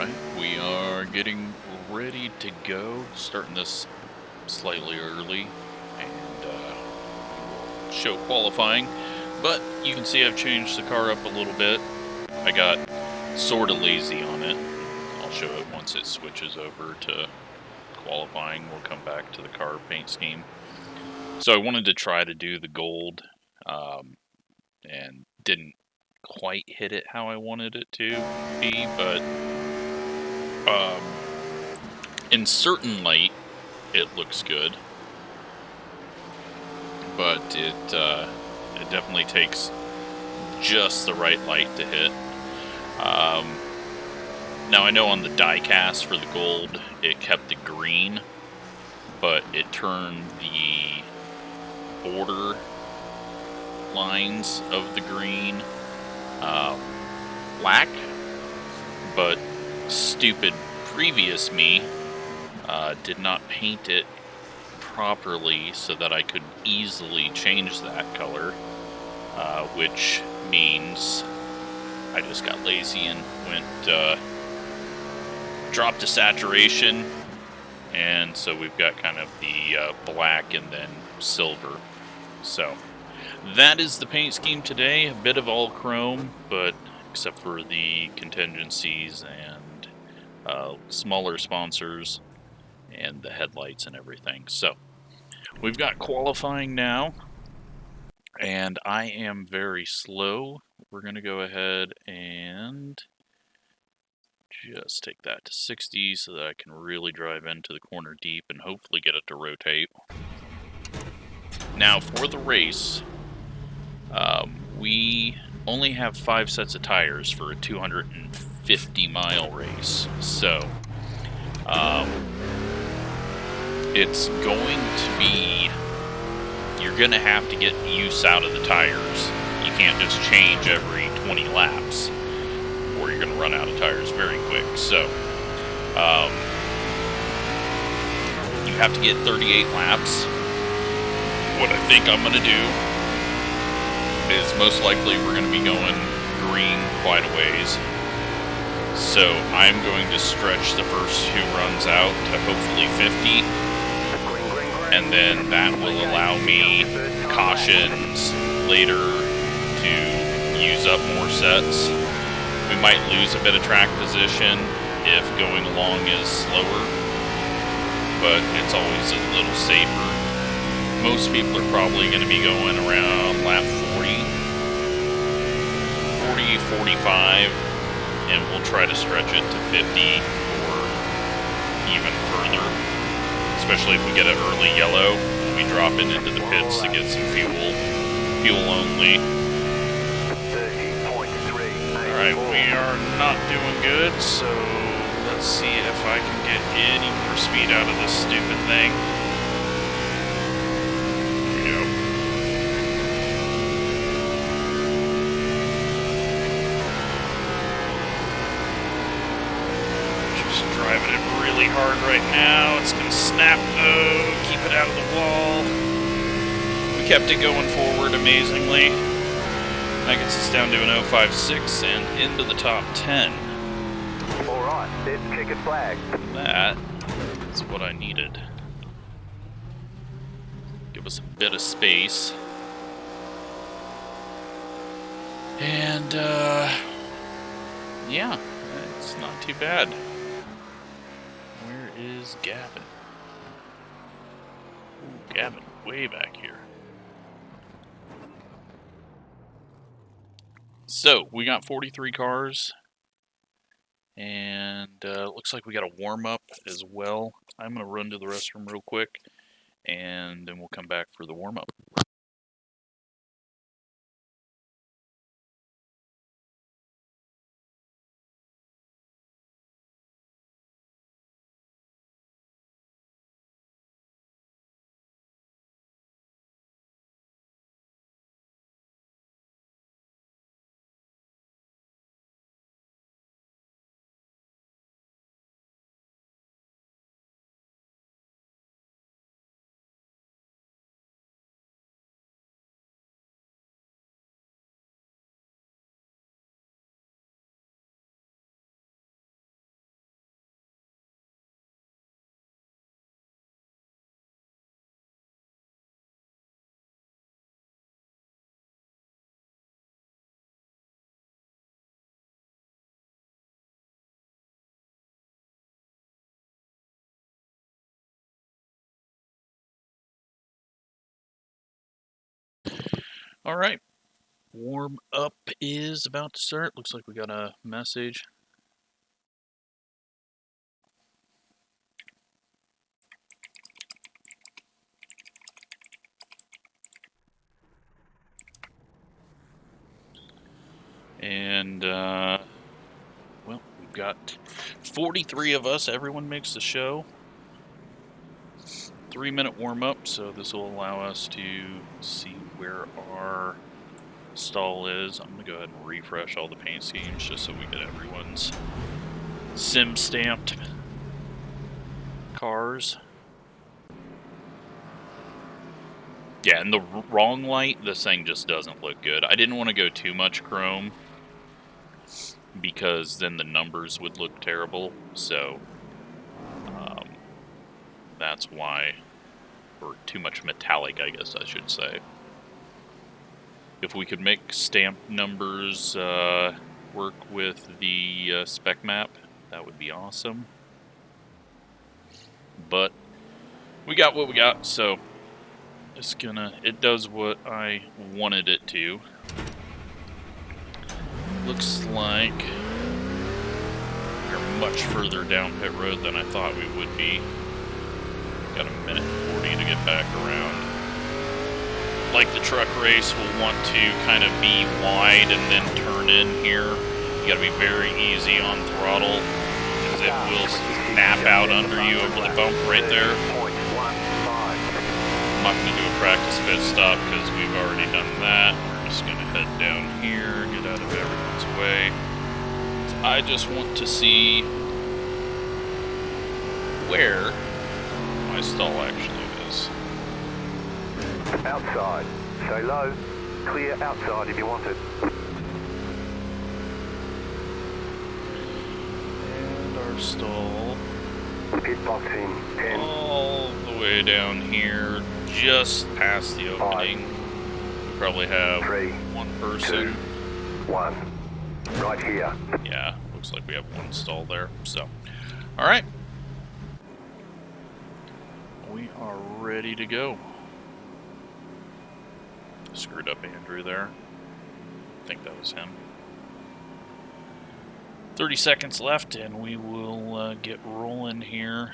Alright, we are getting ready to go, starting this slightly early, and we will show qualifying, but you can see I've changed the car up a little bit. I got sort of lazy on it. I'll show it once it switches over to qualifying. We'll come back to the car paint scheme. So I wanted to try to do the gold, and didn't quite hit it how I wanted it to be, but in certain light, it looks good, but it definitely takes just the right light to hit. Now I know on the die cast for the gold, it kept the green, but it turned the border lines of the green black, but stupid previous me did not paint it properly so that I could easily change that color, which means I just got lazy and went dropped to saturation, and so we've got kind of the black and then silver. So that is the paint scheme today. A bit of all chrome, but except for the contingencies and smaller sponsors and the headlights and everything. So we've got qualifying now, and I am very slow. We're going to go ahead and just take that to 60 so that I can really drive into the corner deep and hopefully get it to rotate. Now for the race, we only have 5 sets of tires for a 250-mile race, so it's going to be, you're going to have to get use out of the tires. You can't just change every 20 laps, or you're going to run out of tires very quick. So you have to get 38 laps. What I think I'm going to do is most likely we're going to be going green quite a ways. So I'm going to stretch the first 2 runs out to hopefully 50. And then that will allow me cautions later to use up more sets. We might lose a bit of track position if going along is slower, but it's always a little safer. Most people are probably going to be going around lap 40, 45, and we'll try to stretch it to 50 or even further, especially if we get an early yellow and we drop it into the pits to get some fuel only. Alright, we are not doing good, so let's see if I can get any more speed out of this stupid thing. Driving it really hard right now. It's going to snap though. Keep it out of the wall. We kept it going forward amazingly. That gets us down to an 0.56 and into the top 10. Alright, it's checkered flag. That is what I needed. Give us a bit of space. And yeah, it's not too bad. Where is Gavin? Ooh, Gavin, way back here. So, we got 43 cars, and looks like we got a warm-up as well. I'm going to run to the restroom real quick, and then we'll come back for the warm-up. All right. Warm up is about to start. Looks like we got a message. And, well, we've got 43 of us. Everyone makes the show. 3-minute warm up, so this will allow us to see where our stall is. I'm going to go ahead and refresh all the paint schemes just so we get everyone's sim stamped cars. Yeah, in the wrong light, this thing just doesn't look good. I didn't want to go too much chrome because then the numbers would look terrible. So that's why, or too much metallic, I guess I should say. If we could make stamp numbers work with the spec map, that would be awesome. But we got what we got, so it does what I wanted it to. Looks like we're much further down pit road than I thought we would be. Got a minute and 40 to get back around. Like the truck race, we'll want to kind of be wide and then turn in here. You gotta be very easy on throttle, because it will snap out under you over the bump right there. I'm not gonna do a practice pit stop because we've already done that. We're just gonna head down here, get out of everyone's way. I just want to see where my stall actually is. Outside. Stay low. Clear outside if you want it. And our stall. Pit box in 10. All the way down here, just past the opening. We probably have 3, one person. 2, 1. Right here. Yeah, looks like we have one stall there. So, alright. We are ready to go. Screwed up Andrew there. I think that was him. 30 seconds left and we will get rolling here.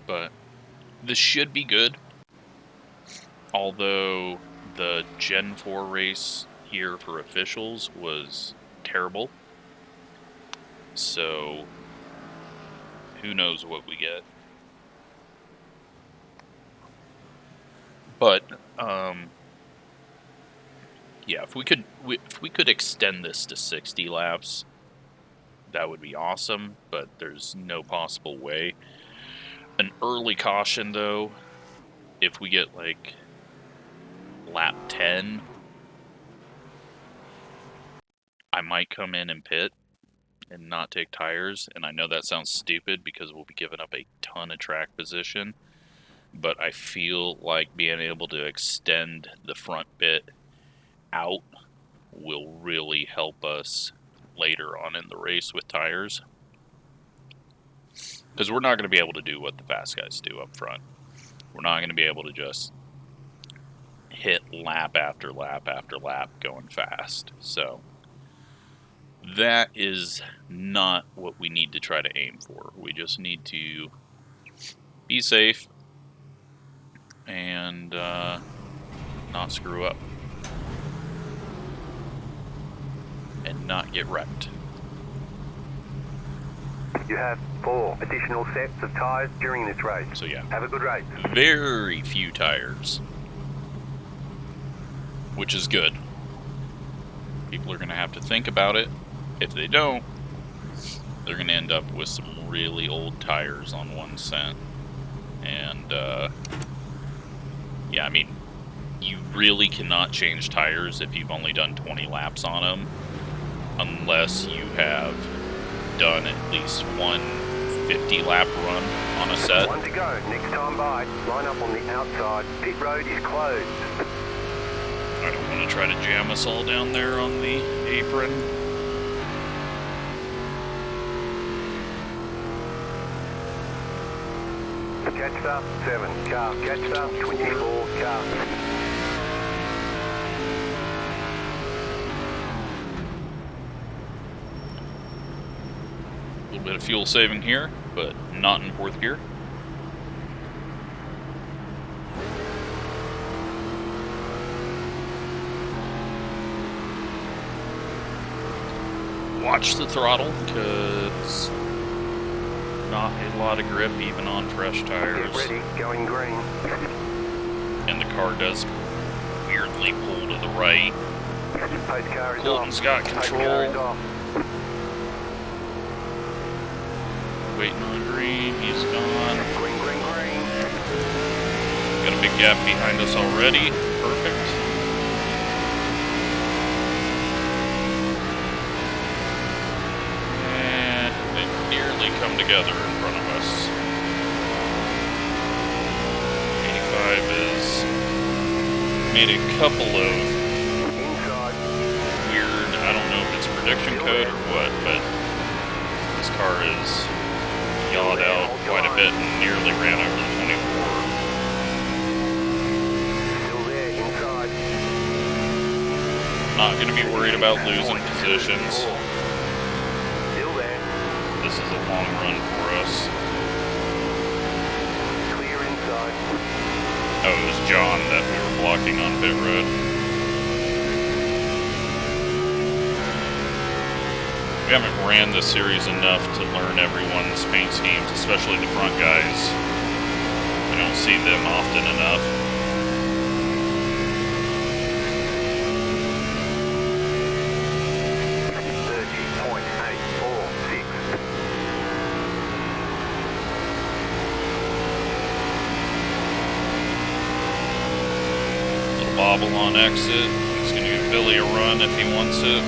But this should be good. Although the Gen 4 race here for officials was terrible. So who knows what we get. But yeah, if we could extend this to 60 laps, that would be awesome, but there's no possible way. An early caution though, if we get like lap 10, I might come in and pit and not take tires, and I know that sounds stupid because we'll be giving up a ton of track position, but I feel like being able to extend the front bit out will really help us later on in the race with tires. Because we're not going to be able to do what the fast guys do up front. We're not going to be able to just hit lap after lap after lap going fast. So that is not what we need to try to aim for. We just need to be safe and not screw up. And not get wrecked. You have 4 additional sets of tires during this race. So yeah. Have a good race. Very few tires. Which is good. People are going to have to think about it. If they don't, they're going to end up with some really old tires on 1 cent. And, yeah, I mean, you really cannot change tires if you've only done 20 laps on them. Unless you have done at least one 50-lap run on a set. 1 to go. Next time by. Line up on the outside. Pit road is closed. I don't want to try to jam us all down there on the apron. Catch start 7 car. Catch start 24 car. A little bit of fuel saving here, but not in fourth gear. Watch the throttle, because not a lot of grip even on fresh tires. Get ready, going green. And the car does weirdly pull to the right. Pace car is Colton's off. got Pace car is control. off. Waiting on green, he's gone. Green, green, green. Got a big gap behind us already. Perfect. And they nearly come together in front of us. 85 is made a couple of Inside. weird, I don't know if it's prediction code or what, but this car is yawed out quite a bit and nearly ran over the 24. Still there, inside. Not going to be worried about losing positions. Still there. This is a long run for us. Clear inside. Oh, it was John that we were blocking on pit road. We haven't ran this series enough to learn everyone's paint schemes, especially the front guys. We don't see them often enough. Little bobble on exit. He's going to give Billy a run if he wants it.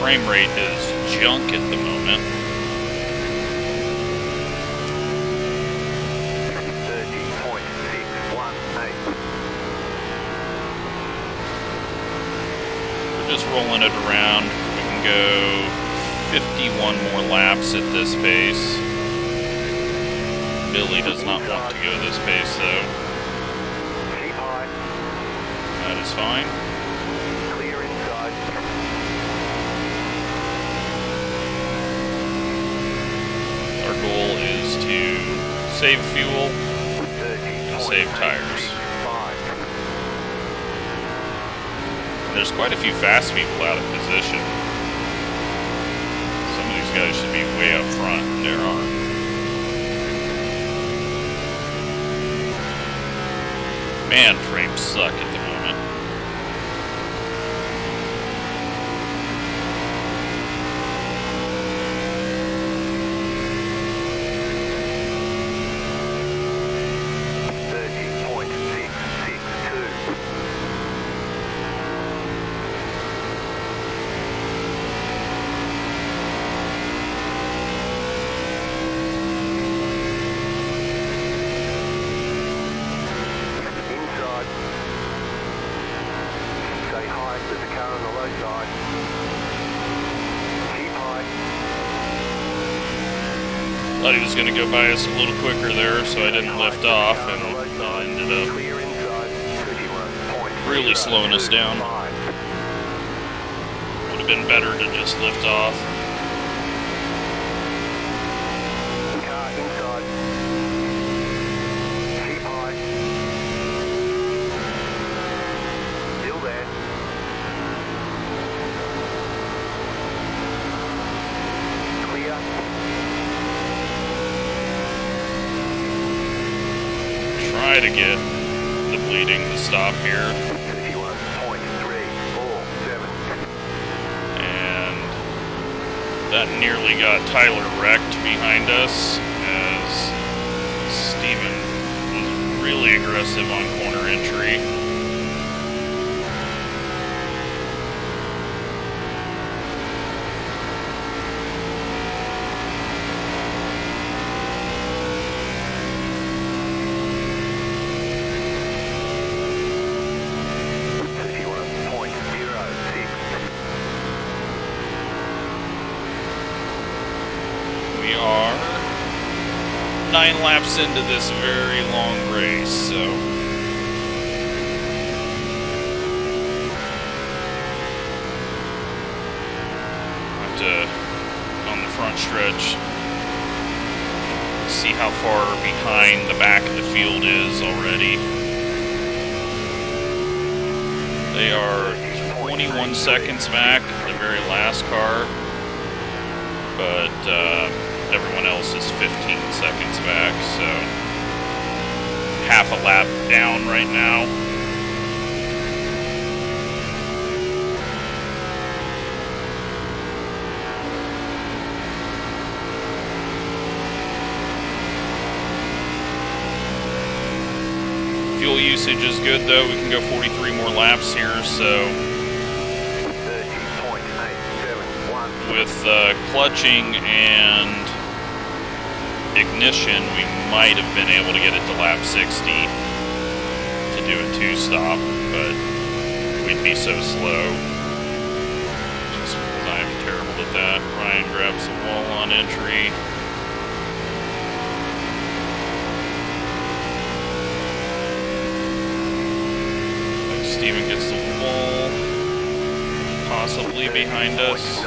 Frame rate is junk at the moment. 30.618. We're just rolling it around. We can go 51 more laps at this pace. Billy does not want to go this pace though. Keep high. That is fine. Clear inside. Our goal is to save fuel and save tires. And there's quite a few fast people out of position. Some of these guys should be way up front, and there aren't. Man, frames suck at the moment. Thought he was going to go by us a little quicker there, so I didn't lift off, and ended up really slowing us down. Would have been better to just lift off. Car inside. Keep high. Still there. Clear. Try to get the bleeding to stop here. 31.347. And that nearly got Tyler wrecked behind us as Steven was really aggressive on corner entry. 9 laps into this very long race, so I have to, on the front stretch, see how far behind the back of the field is already. They are 21 seconds back, the very last car, but everyone else is 15 seconds back, so half a lap down right now. Fuel usage is good though, we can go 43 more laps here, so with clutching and ignition, we might have been able to get it to lap 60 to do a 2-stop, but we'd be so slow just because I am terrible at that. Ryan grabs the wall on entry. Steven gets the wall, possibly behind us.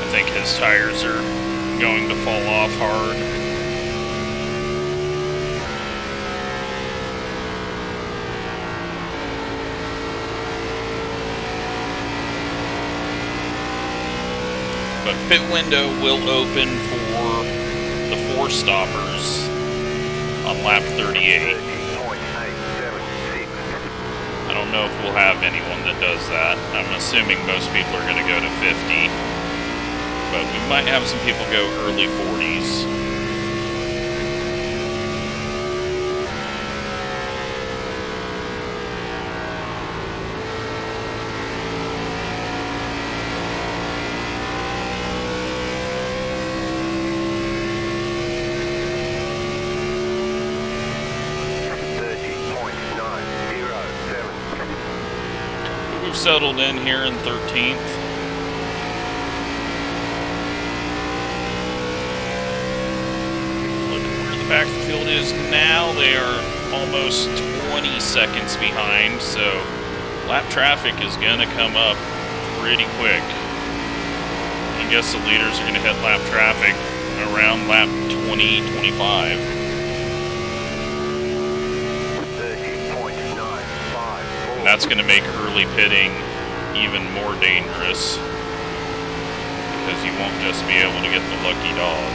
I think his tires are going to fall off hard. But pit window will open for the 4-stoppers on lap 38. I don't know if we'll have anyone that does that. I'm assuming most people are going to go to 50. But we might have some people go early 40s. We've settled in here in 13th. Back the field is now. They are almost 20 seconds behind, so lap traffic is going to come up pretty quick. I guess the leaders are going to hit lap traffic around lap 20, 25. And that's going to make early pitting even more dangerous because you won't just be able to get the lucky dog.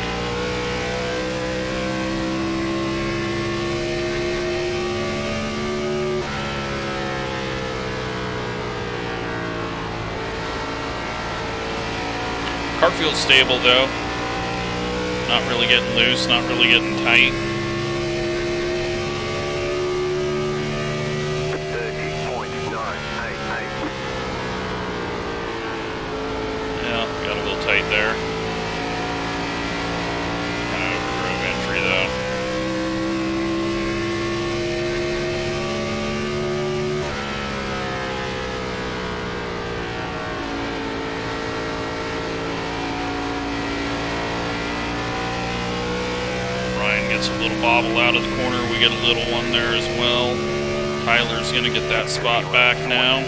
Car feels stable though. Not really getting loose, not really getting tight. Yeah, got a little tight there. Kind of overdrove entry though. Gets a little bobble out of the corner. We get a little one there as well. Tyler's going to get that spot back now.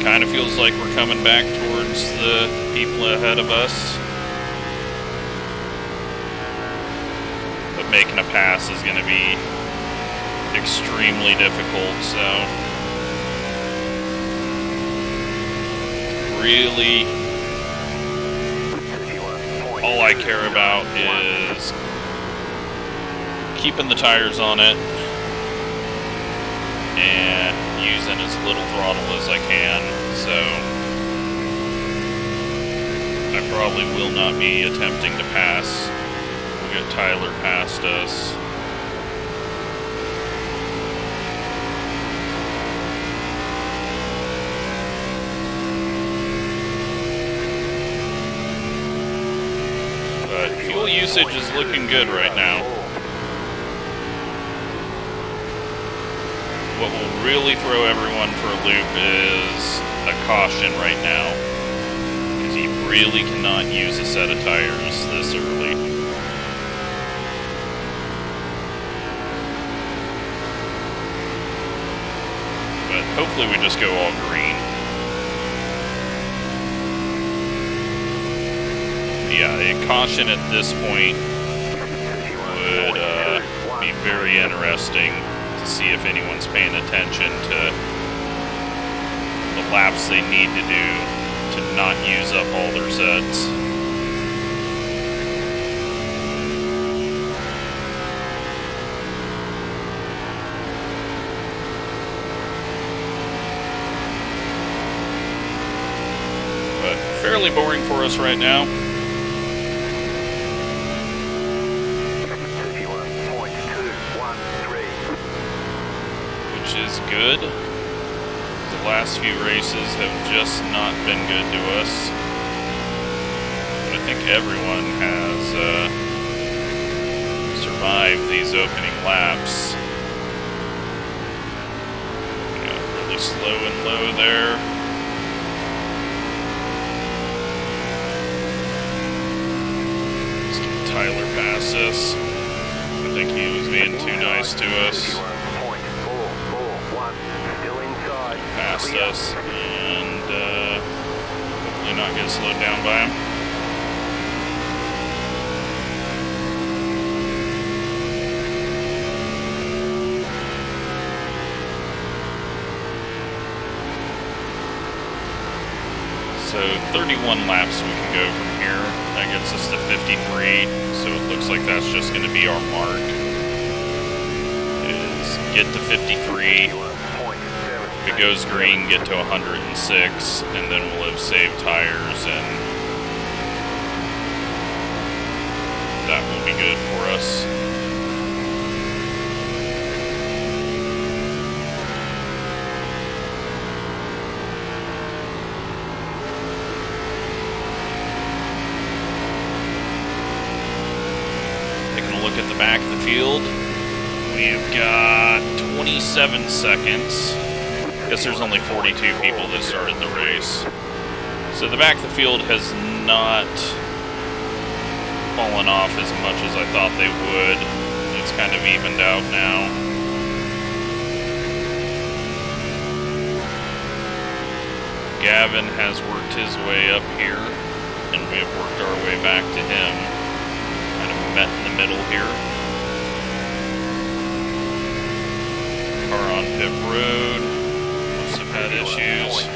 Kind of feels like we're coming back towards the people ahead of us. But making a pass is going to be extremely difficult, so really all I care about is keeping the tires on it and using as little throttle as I can, so I probably will not be attempting to pass. We'll get Tyler past us. fuel usage is looking good right now. What will really throw everyone for a loop is a caution right now, because you really cannot use a set of tires this early. But hopefully we just go all green. Yeah, a caution at this point would be very interesting to see if anyone's paying attention to the laps they need to do to not use up all their sets. But fairly boring for us right now. Is good. The last few races have just not been good to us. But I think everyone has survived these opening laps. Yeah, really slow and low there. Let's get Tyler past us. I think he was being too nice to us. Past us, and hopefully not get slowed down by him. So 31 laps we can go from here. That gets us to 53, so it looks like that's just going to be our mark. Is get to 53. If it goes green, get to 106, and then we'll have saved tires, and that will be good for us. Taking a look at the back of the field, we've got 27 seconds. I guess there's only 42 people that started the race. So the back of the field has not fallen off as much as I thought they would. It's kind of evened out now. Gavin has worked his way up here, and we have worked our way back to him. Kind of met in the middle here. Car on pit road. Had issues.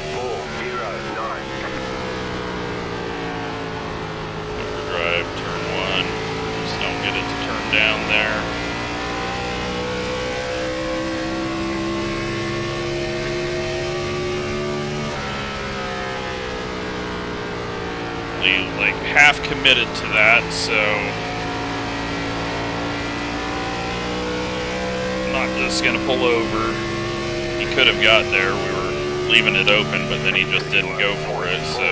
Overdrive, turn 1. Just don't get it to turn down there. Like half committed to that, so I'm not just gonna pull over. He could have got there. We were leaving it open, but then he just didn't go for it, so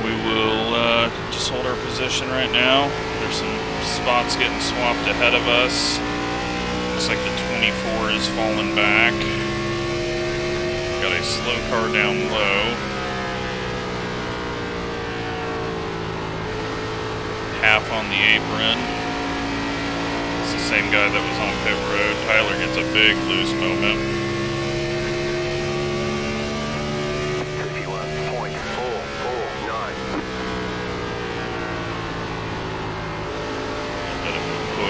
we will just hold our position right now. There's some spots getting swapped ahead of us. Looks like the 24 is falling back. Got a slow car down low. Half on the apron. It's the same guy that was on pit road. Tyler gets a big loose moment.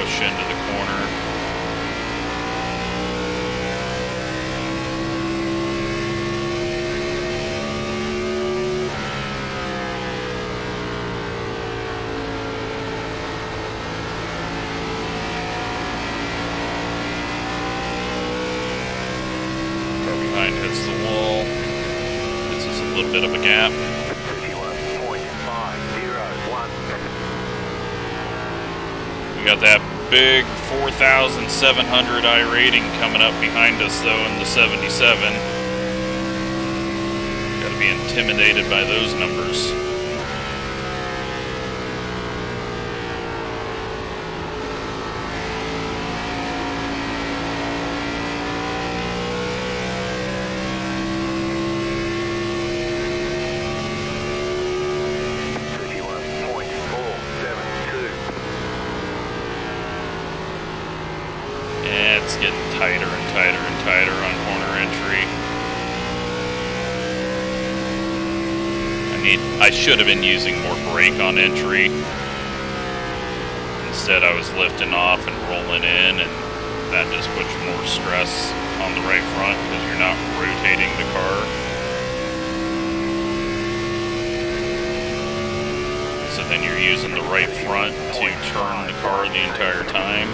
Into the corner. Car behind hits the wall. This is a little bit of a gap. We got that big 4,700 iRating coming up behind us, though, in the 77. Got to be intimidated by those numbers. I should have been using more brake on entry. Instead, I was lifting off and rolling in, and that just puts more stress on the right front because you're not rotating the car. So then you're using the right front to turn the car the entire time.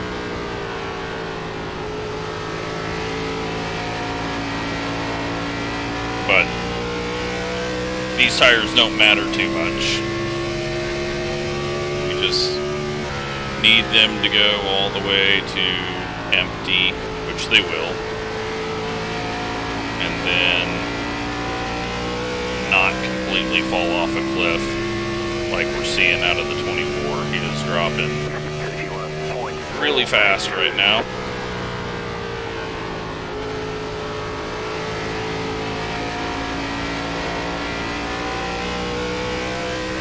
But these tires don't matter too much. We just need them to go all the way to empty, which they will. And then not completely fall off a cliff like we're seeing out of the 24. He is dropping really fast right now.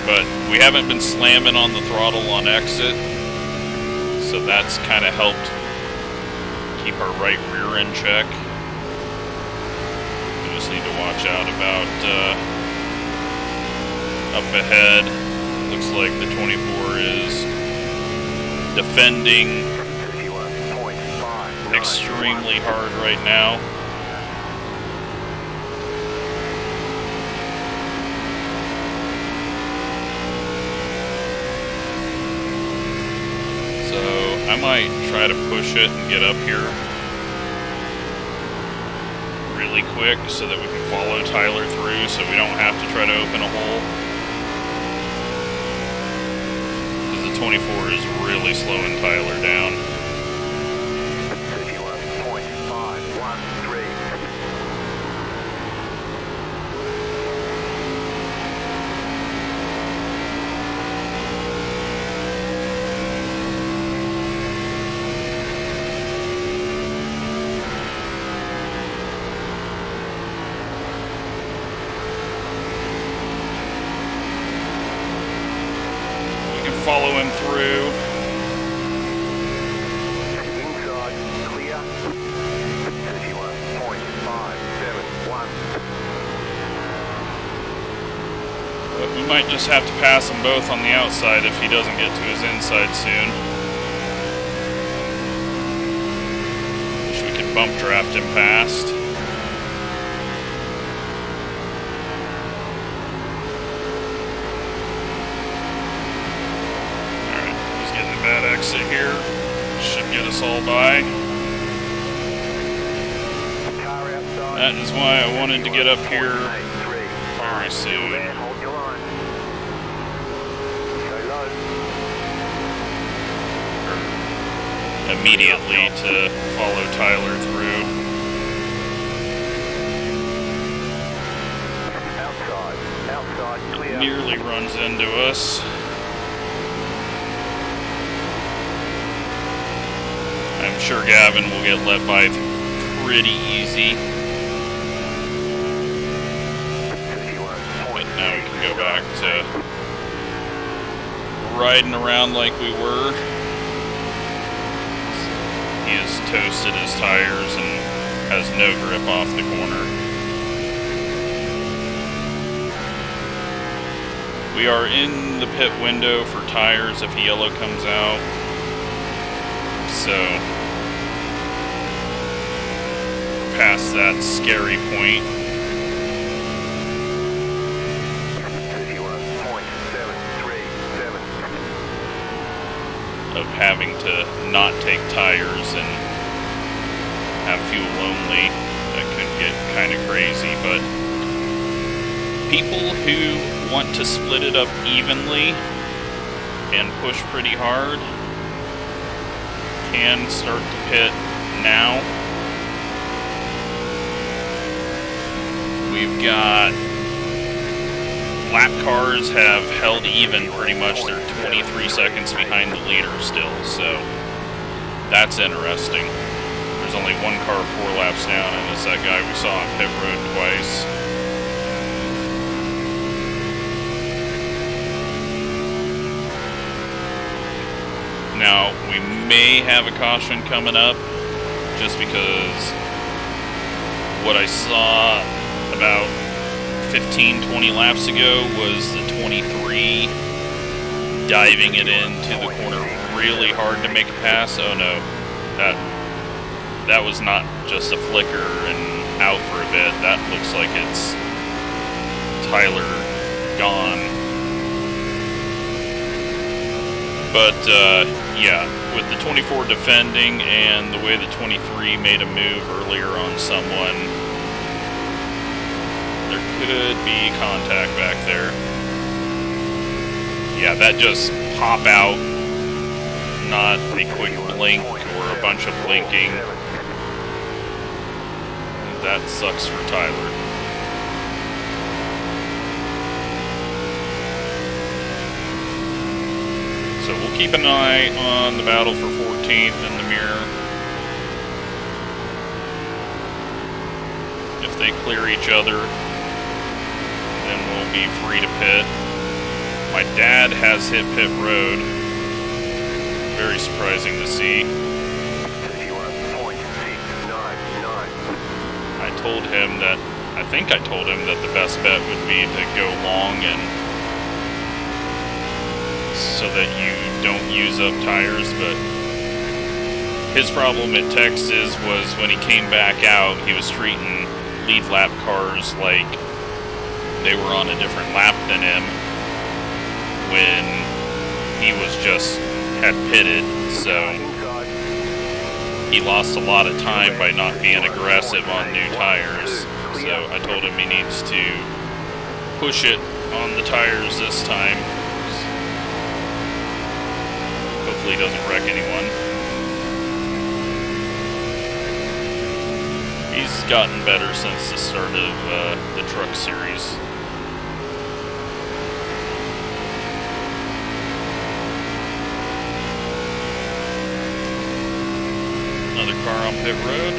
But we haven't been slamming on the throttle on exit, so that's kind of helped keep our right rear in check. We just need to watch out about up ahead. Looks like the 24 is defending extremely hard right now. So I might try to push it and get up here really quick so that we can follow Tyler through so we don't have to try to open a hole. Because the 24 is really slowing Tyler down. Follow him through. Inside, clear. 31.571. But we might just have to pass them both on the outside if he doesn't get to his inside soon. Wish we could bump draft him past. Exit here should get us all by. That is why I wanted to get up here very soon. Immediately to follow Tyler through. Nearly runs into us. I'm sure Gavin will get let by pretty easy. But now we can go back to riding around like we were. He has toasted his tires and has no grip off the corner. We are in the pit window for tires if yellow comes out. So, past that scary point. 31.737. Of having to not take tires and have fuel only. That could get kind of crazy, but people who want to split it up evenly and push pretty hard can start to pit now. We've got lap cars have held even pretty much. They're 23 seconds behind the leader still, so that's interesting. There's only one car 4 laps down, and it's that guy we saw on pit road twice. Now, we may have a caution coming up, just because what I saw about 15, 20 laps ago was the 23 diving it into the corner really hard to make a pass. Oh no, that was not just a flicker and out for a bit. That looks like it's Tyler gone. But yeah, with the 24 defending and the way the 23 made a move earlier on someone, there could be contact back there. Yeah, that just pop out, not a quick blink or a bunch of blinking. That sucks for Tyler. So we'll keep an eye on the battle for 14th in the mirror. If they clear each other, then we'll be free to pit. My dad has hit pit road. Very surprising to see. I think I told him that the best bet would be to go long and so that you don't use up tires, but his problem at Texas was when he came back out, he was treating lead lap cars like they were on a different lap than him when he was just had pitted, so he lost a lot of time by not being aggressive on new tires. So I told him he needs to push it on the tires this time. Hopefully he doesn't wreck anyone. He's gotten better since the start of the truck series. Another car on pit road.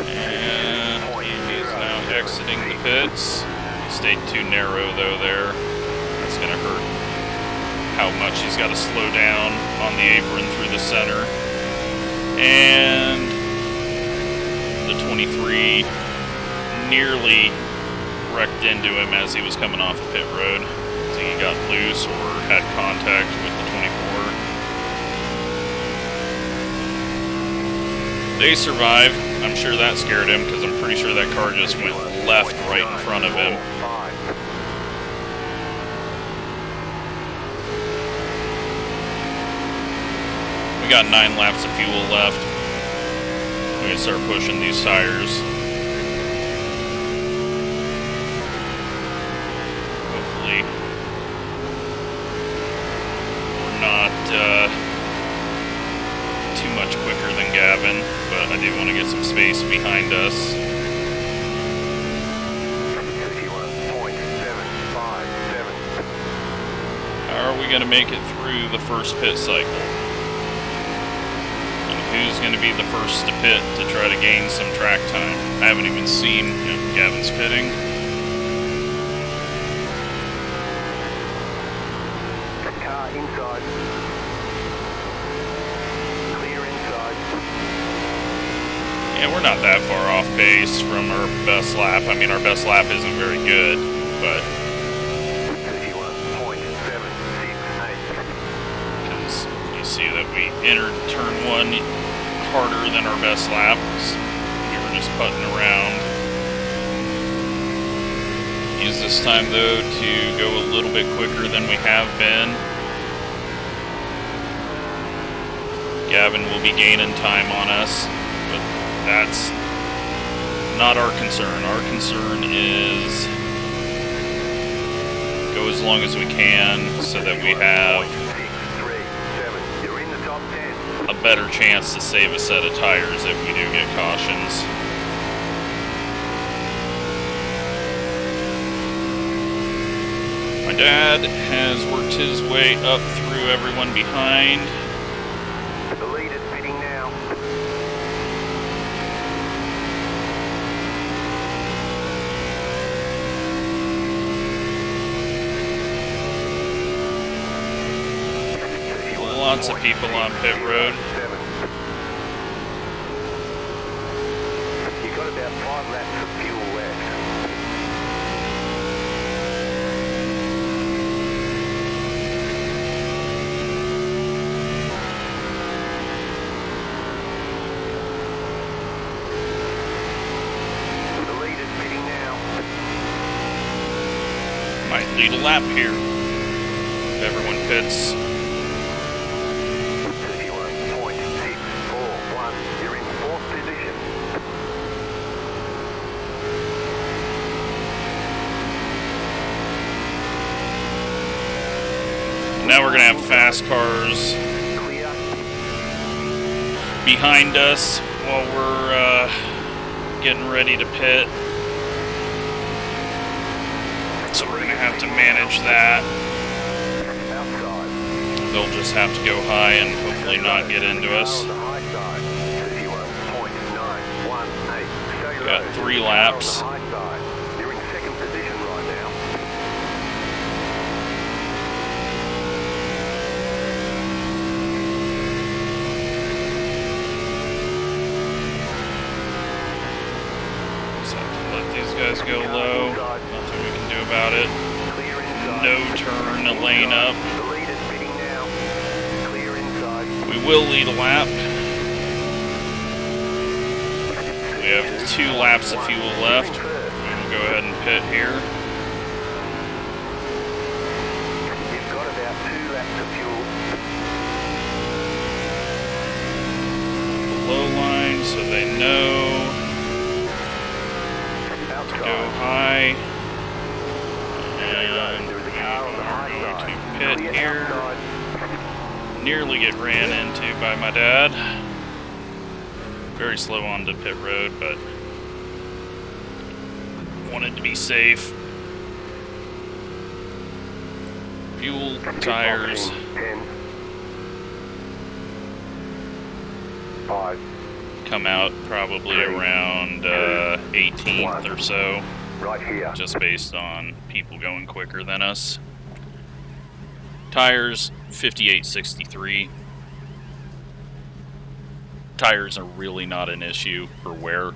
And he is now exiting the pits. He stayed too narrow though there. That's going to hurt how much he's got to slow down on the apron through the center. And the 23 nearly wrecked into him as he was coming off the pit road. So he got loose or had contact with the 24. They survive. I'm sure that scared him because I'm pretty sure that car just went left right in front of him. We got 9 laps of fuel left. We can start pushing these tires. Hopefully we're not too much quicker than Gavin, but I do want to get some space behind us. 51.757. How are we going to make it through the first pit cycle? And who's going to be the first to pit to try to gain some track time? I haven't even seen Gavin's pitting. Car inside. Yeah, we're not that far off pace from our best lap. I mean, our best lap isn't very good, but 31.768. because you see that we entered turn 1 harder than our best laps. We were just putting around. Use this time, though, to go a little bit quicker than we have been. Gavin will be gaining time on us, but that's not our concern. Our concern is go as long as we can so that we have a better chance to save a set of tires if we do get cautions. My dad has worked his way up through everyone behind. The lead is pitting now. Lots of people on pit road. You got about 5 laps of fuel left. Might lead a lap here. If everyone pits. 31.641. You're in 4th position. Now we're gonna have fast cars Clear. behind us while we're getting ready to pit. So we're gonna have to manage that. Outside. They'll just have to go high and hopefully not get into us. On the high side. 31.918. Stay We got low. 3 laps. On the high side. You're in 2nd position right now. Just have to let these guys go low. Nothing we can do about it. Clear inside. No turn, a lane up. The leader's pitting now. Clear inside. We will lead a lap. We have 2 laps of fuel left. We'll go ahead and pit here. You've got about 2 laps of fuel. Low line so they know to go high. And There is a car on the high we're going side. to pit Clear here. outside. Nearly get ran into by my dad. Very slow on the pit road, but wanted to be safe. Fuel, tires. 10. 5. Come out probably around 18th or so, Right here. just based on people going quicker than us. Tires, 5863. Tires are really not an issue for wear.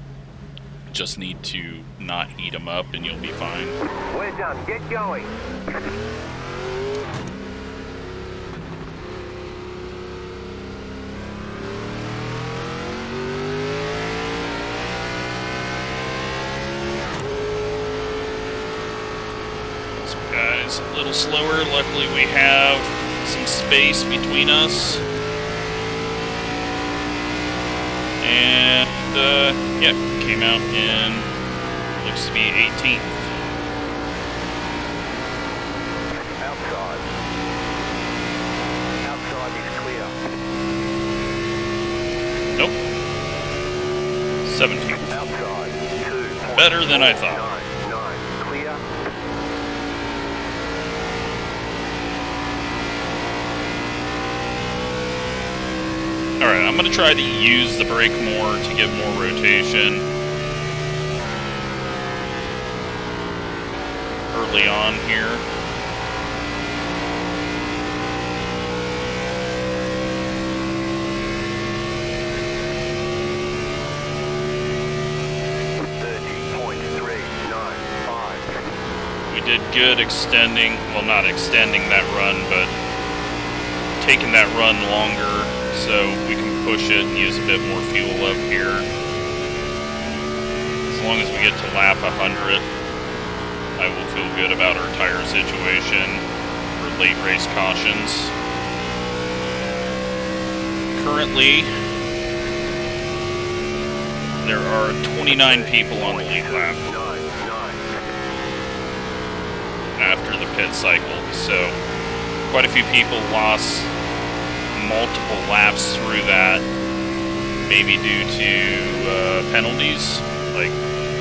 Just need to not heat them up and you'll be fine. We're done. Get going. So guys, a little slower. Luckily we have some space between us. And yeah, came out in, looks to be 18th. Outside. Outside is clear. Nope. 17th. Outside. 2. Better than I thought. 9. Clear. Alright, I'm going to try to use the brake more to get more rotation early on here. We did good extending, well not extending that run, but taking that run longer so we can push it and use a bit more fuel up here. As long as we get to lap 100, I will feel good about our tire situation for late race cautions. Currently, there are 29 people on the lead lap after the pit cycle, so quite a few people lost multiple laps through that, maybe due to penalties. Like,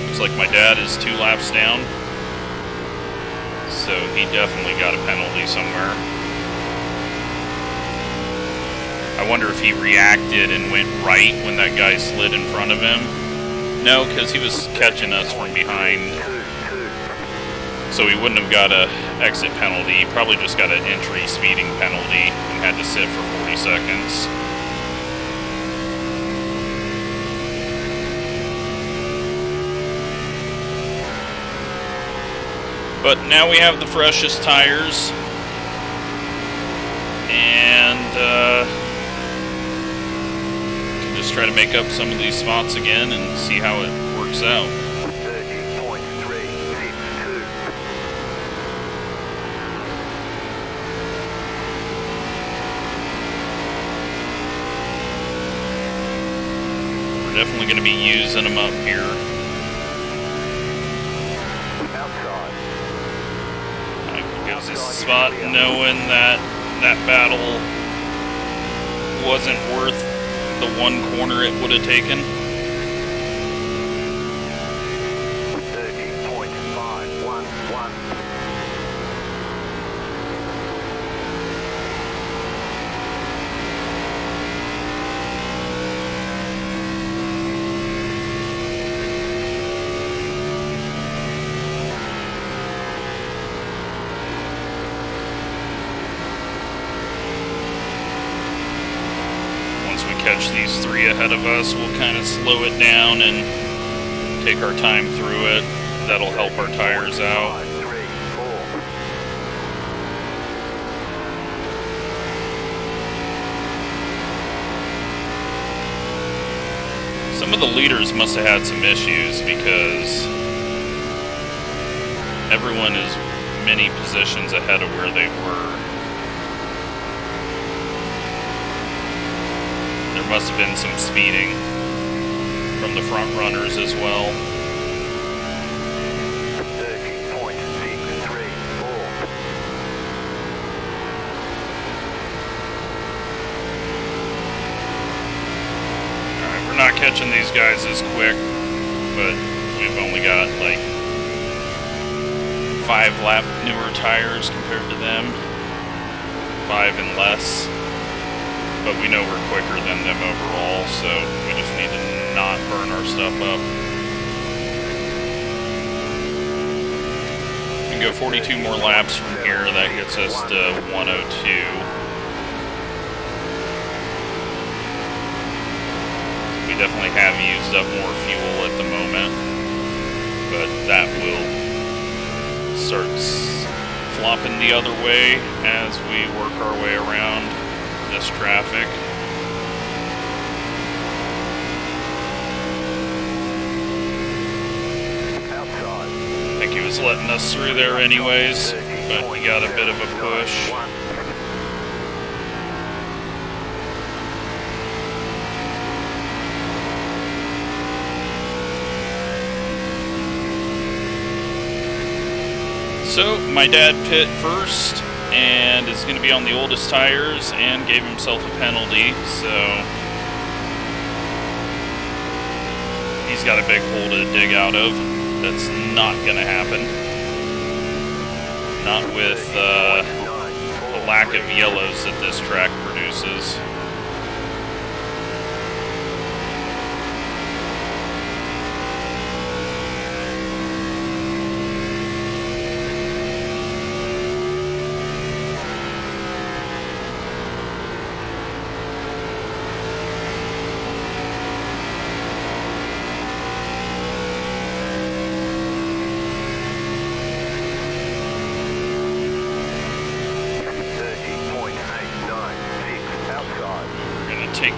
looks like my dad is 2 laps down, so he definitely got a penalty somewhere. I wonder if he reacted and went right when that guy slid in front of him. No, because he was catching us from behind, so he wouldn't have got a exit penalty. He probably just got an entry speeding penalty and had to sit for 40 seconds. But now we have the freshest tires, and can just try to make up some of these spots again and see how it works out. Definitely going to be using them up here. Outside. Gives us a spot knowing that that battle wasn't worth the one corner it would have taken. 30.511. Catch these three ahead of us, we'll kind of slow it down and take our time through it. That'll help our tires out. 5, 3, 4. Some of the leaders must have had some issues because everyone is many positions ahead of where they were. There must have been some speeding from the front runners as well. 30.634. Alright, we're not catching these guys as quick, but we've only got like 5 lap newer tires compared to them. 5 and less. But we know we're quicker than them overall, so we just need to not burn our stuff up. We can go 42 more laps from here. That gets us to 102. We definitely have used up more fuel at the moment, but that will start flopping the other way as we work our way around this traffic. Outside. I think he was letting us through there anyways, but we got a bit of a push. So my dad pit first and is going to be on the oldest tires and gave himself a penalty, so he's got a big hole to dig out of. That's not going to happen. Not with the lack of yellows that this track produces.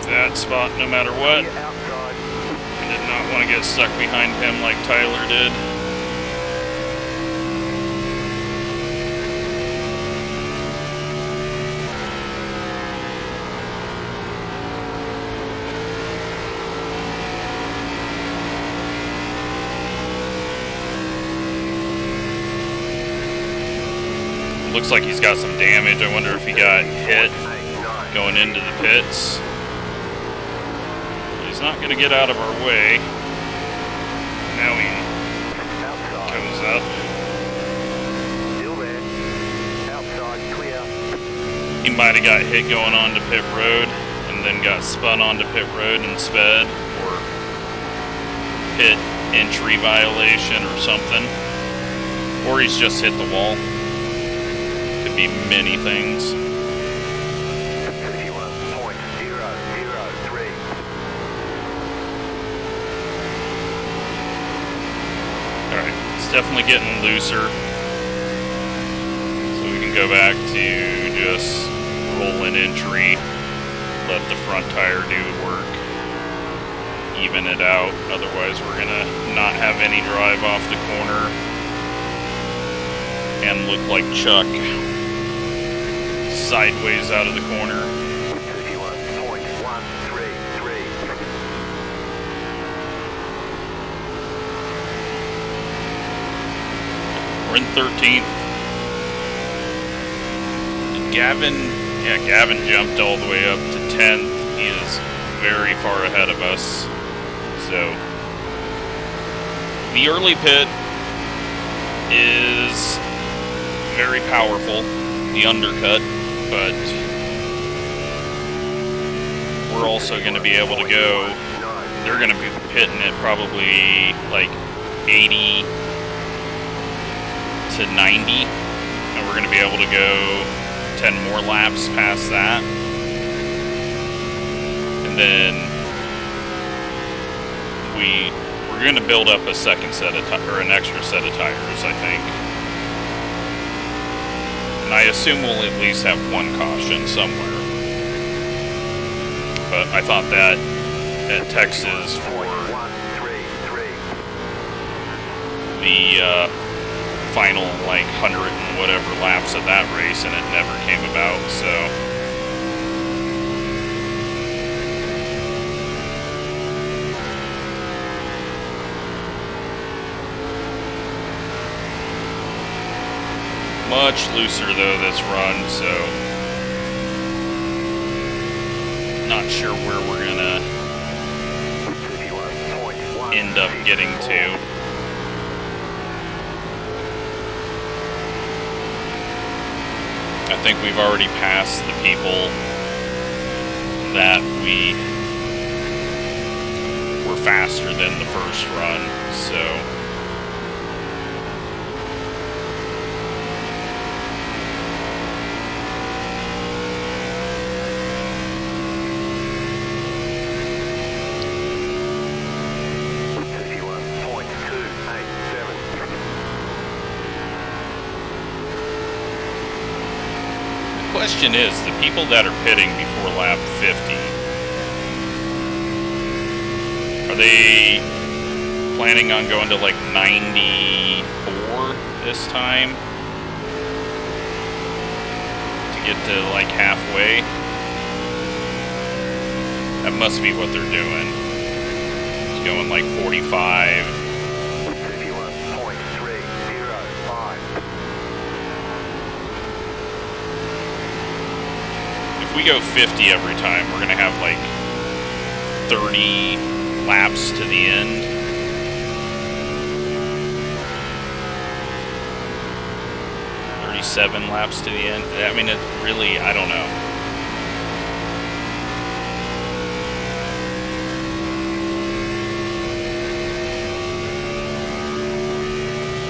That spot no matter what. I did not want to get stuck behind him like Tyler did. Looks like he's got some damage. I wonder if he got hit going into the pits. Not going to get out of our way. Now he comes up. Still there. Outside, clear. He might have got hit going on to pit road and then got spun onto pit road and sped, or pit entry violation or something. Or he's just hit the wall. Could be many things. Definitely getting looser, so we can go back to just roll an entry, let the front tire do the work, even it out. Otherwise we're gonna not have any drive off the corner and look like Chuck sideways out of the corner. 31.133. We're in 13th. Gavin jumped all the way up to 10th. He is very far ahead of us. So, the early pit is very powerful, the undercut, but we're also going to be able to go, they're going to be pitting at probably like 80 to 90, and we're going to be able to go 10 more laps past that, and then we're going to build up a second set of or an extra set of tires, I think. And I assume we'll at least have one caution somewhere. But I thought that at Texas for the final like 100 and whatever laps of that race, and it never came about, so much looser though this run, so not sure where we're gonna end up getting to. I think we've already passed the people that we were faster than the first run, so the question is, the people that are pitting before lap 50, are they planning on going to like 94 this time to get to like halfway? That must be what they're doing. It's going like 45. If we go 50 every time, we're gonna have like 30 laps to the end. Seven laps to the end. I mean, it really, I don't know.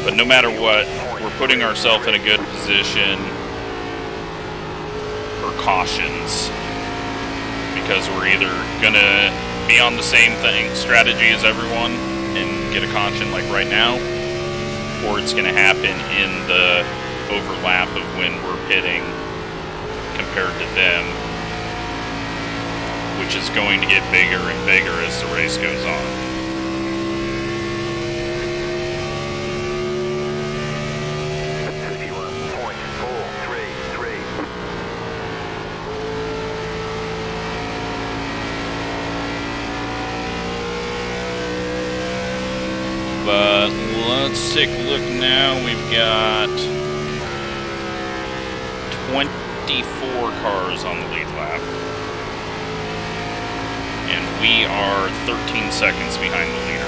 But no matter what, we're putting ourselves in a good position for cautions, because we're either gonna be on the same strategy as everyone and get a caution like right now, or it's gonna happen in the overlap of when we're pitting compared to them, which is going to get bigger and bigger as the race goes on. But let's take a look now. We've got 24 cars on the lead lap, and we are 13 seconds behind the leader.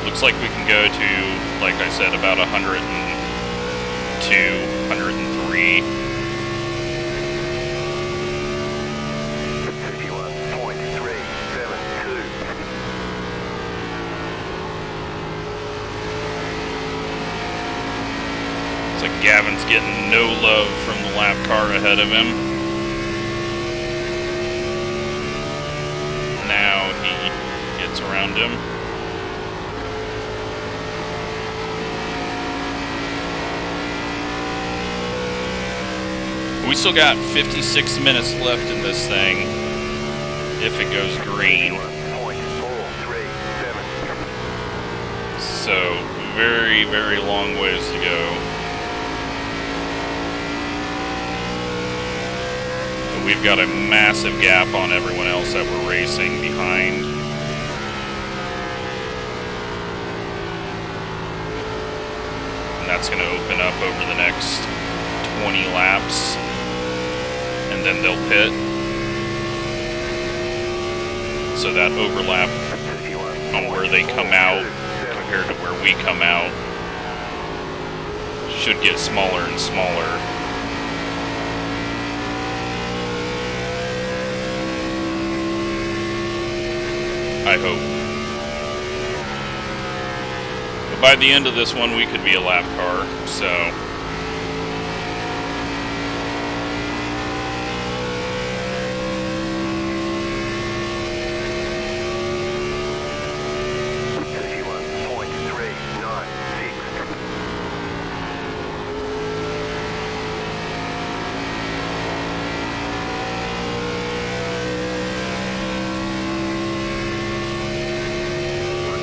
Looks like we can go to, like I said, about 102, 103. 51.372. Looks like Gavin's getting no love from the lap car ahead of him. Now he gets around him. We still got 56 minutes left in this thing if it goes green. So, very, very long ways to go. And we've got a massive gap on everyone else that we're racing behind. And that's going to open up over the next 20 laps. And then they'll pit. So that overlap on where they come out compared to where we come out should get smaller and smaller. I hope. But by the end of this one, we could be a lap car, so...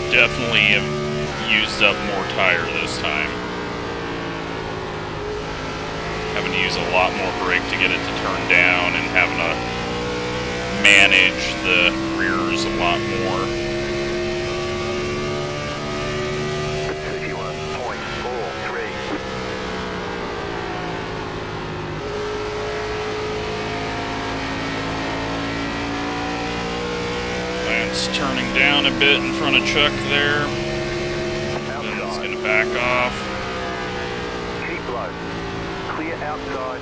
Definitely have used up more tire this time. Having to use a lot more brake to get it to turn down and having to manage the rears a lot more. 51.43. Lance turning down a bit in front of Chuck there. Then it's going to back off. Keep low. Clear outside.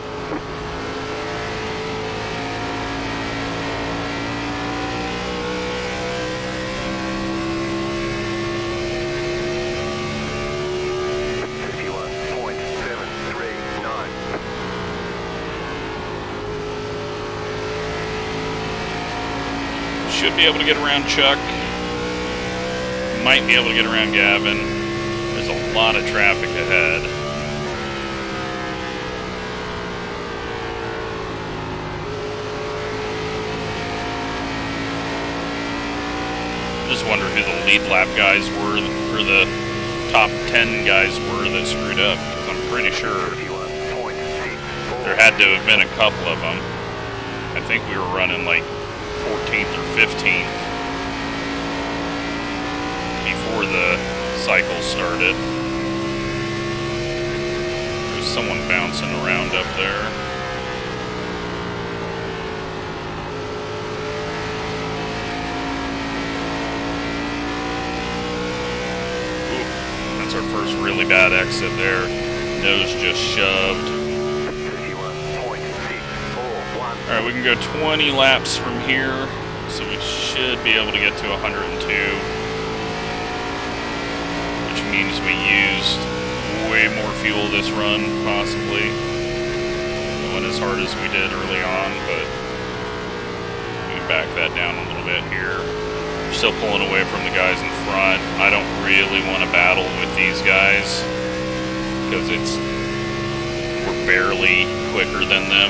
Should be able to get around Chuck. Might be able to get around Gavin. There's a lot of traffic ahead. Just wonder who the lead lap guys were, or the top 10 guys were that screwed up. Because I'm pretty sure there had to have been a couple of them. I think we were running like 14th or 15th before the cycle started. There's someone bouncing around up there. Ooh, that's our first really bad exit there. Nose just shoved. Alright, we can go 20 laps from here, so we should be able to get to 102, which means we used way more fuel this run, possibly. Going as hard as we did early on, but we can back that down a little bit here. We're still pulling away from the guys in front. I don't really want to battle with these guys, because we're barely quicker than them.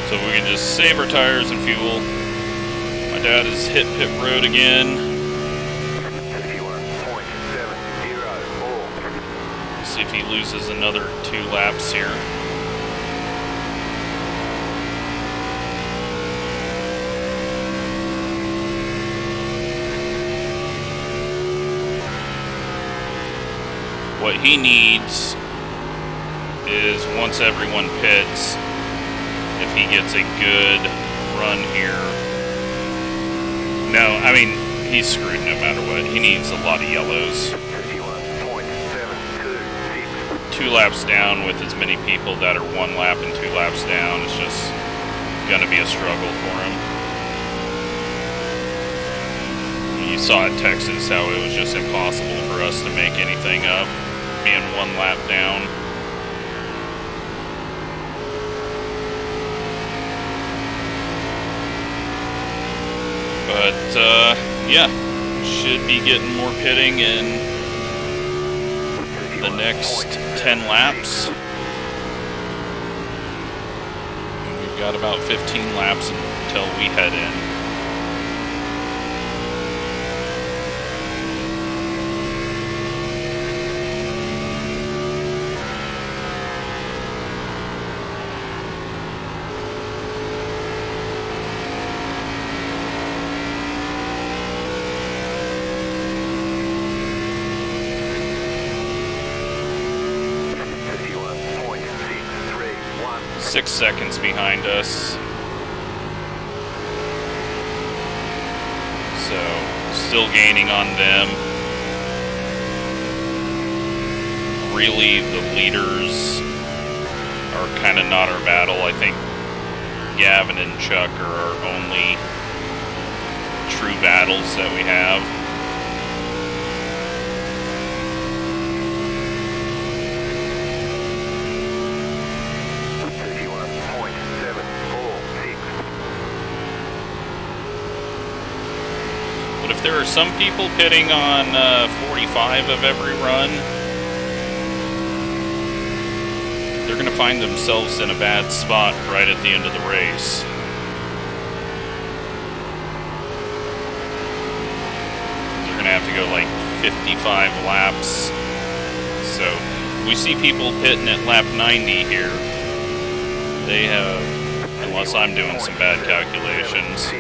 So we can just save our tires and fuel. My dad has hit pit road again. 51.704. See if he loses another 2 laps here. What he needs is, once everyone pits, if he gets a good run here. No, I mean, he's screwed no matter what. He needs a lot of yellows. 2 laps down with as many people that are 1 lap and 2 laps down, it's just gonna be a struggle for him. You saw at Texas how it was just impossible for us to make anything up, being one lap down. But, yeah, should be getting more pitting in the next 10 laps. We've got about 15 laps until we head in. Six seconds behind us. So, still gaining on them. Really, the leaders are kind of not our battle. I think Gavin and Chuck are our only true battles that we have. But if there are some people pitting on 45 of every run, they're going to find themselves in a bad spot right at the end of the race. They're going to have to go like 55 laps. So we see people pitting at lap 90 here. They have, unless I'm doing some bad calculations.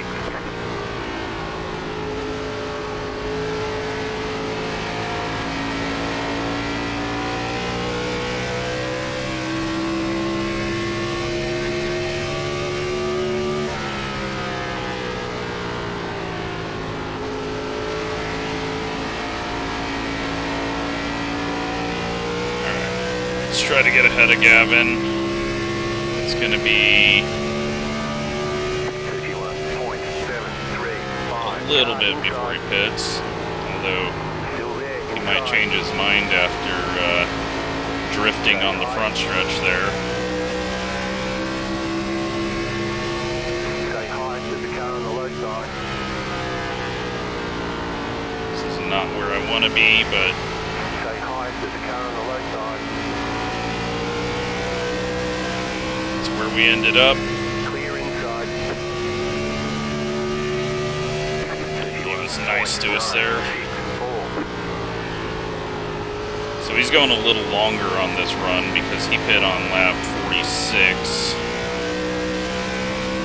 Try to get ahead of Gavin. It's going to be a little bit before he pits, although he might change his mind after drifting on the front stretch there. This is not where I want to be, but where we ended up. He was nice to us there. So he's going a little longer on this run because he pit on lap 46.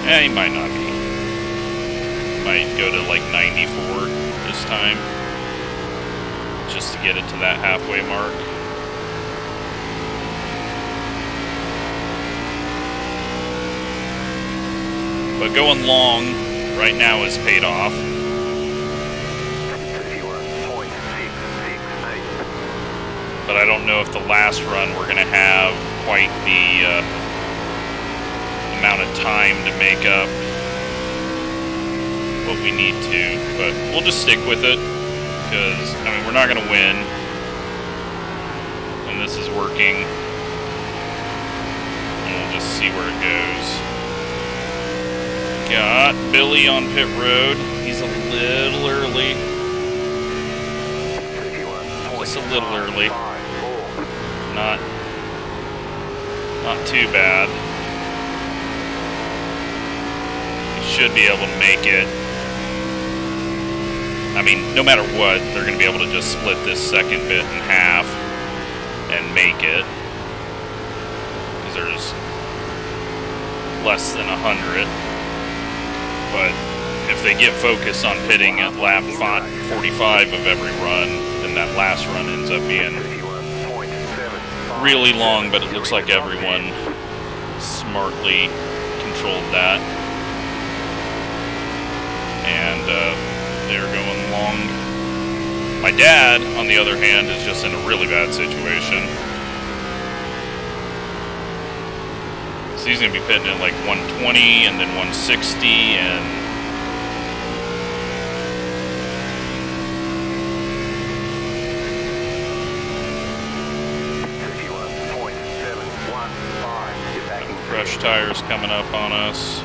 He might not be. Might go to like 94 this time, just to get it to that halfway mark. But going long right now is paid off. But I don't know if the last run we're going to have quite the amount of time to make up what we need to. But we'll just stick with it because, I mean, we're not going to win. And this is working. And we'll just see where it goes. Got Billy on pit road. He's a little early. Just a little early. Not too bad. He should be able to make it. I mean, no matter what, they're going to be able to just split this second bit in half and make it. Because there's less than 100. But if they get focused on pitting at lap 45 of every run, then that last run ends up being really long, but it looks like everyone smartly controlled that. And they're going long. My dad, on the other hand, is just in a really bad situation. So he's going to be pitting at like 120 and then 160 and fresh tires coming up on us.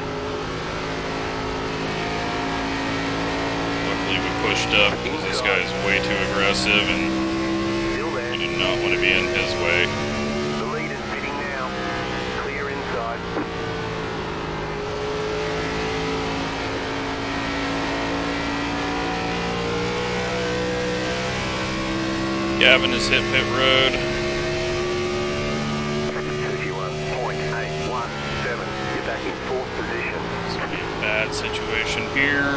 Luckily we pushed up because this guy is way too aggressive and we did not want to be in his way. The lead is pitting now. Clear inside. Gavin has hit pit road. 31.817. You're back in fourth position. It's going to be a bad situation here.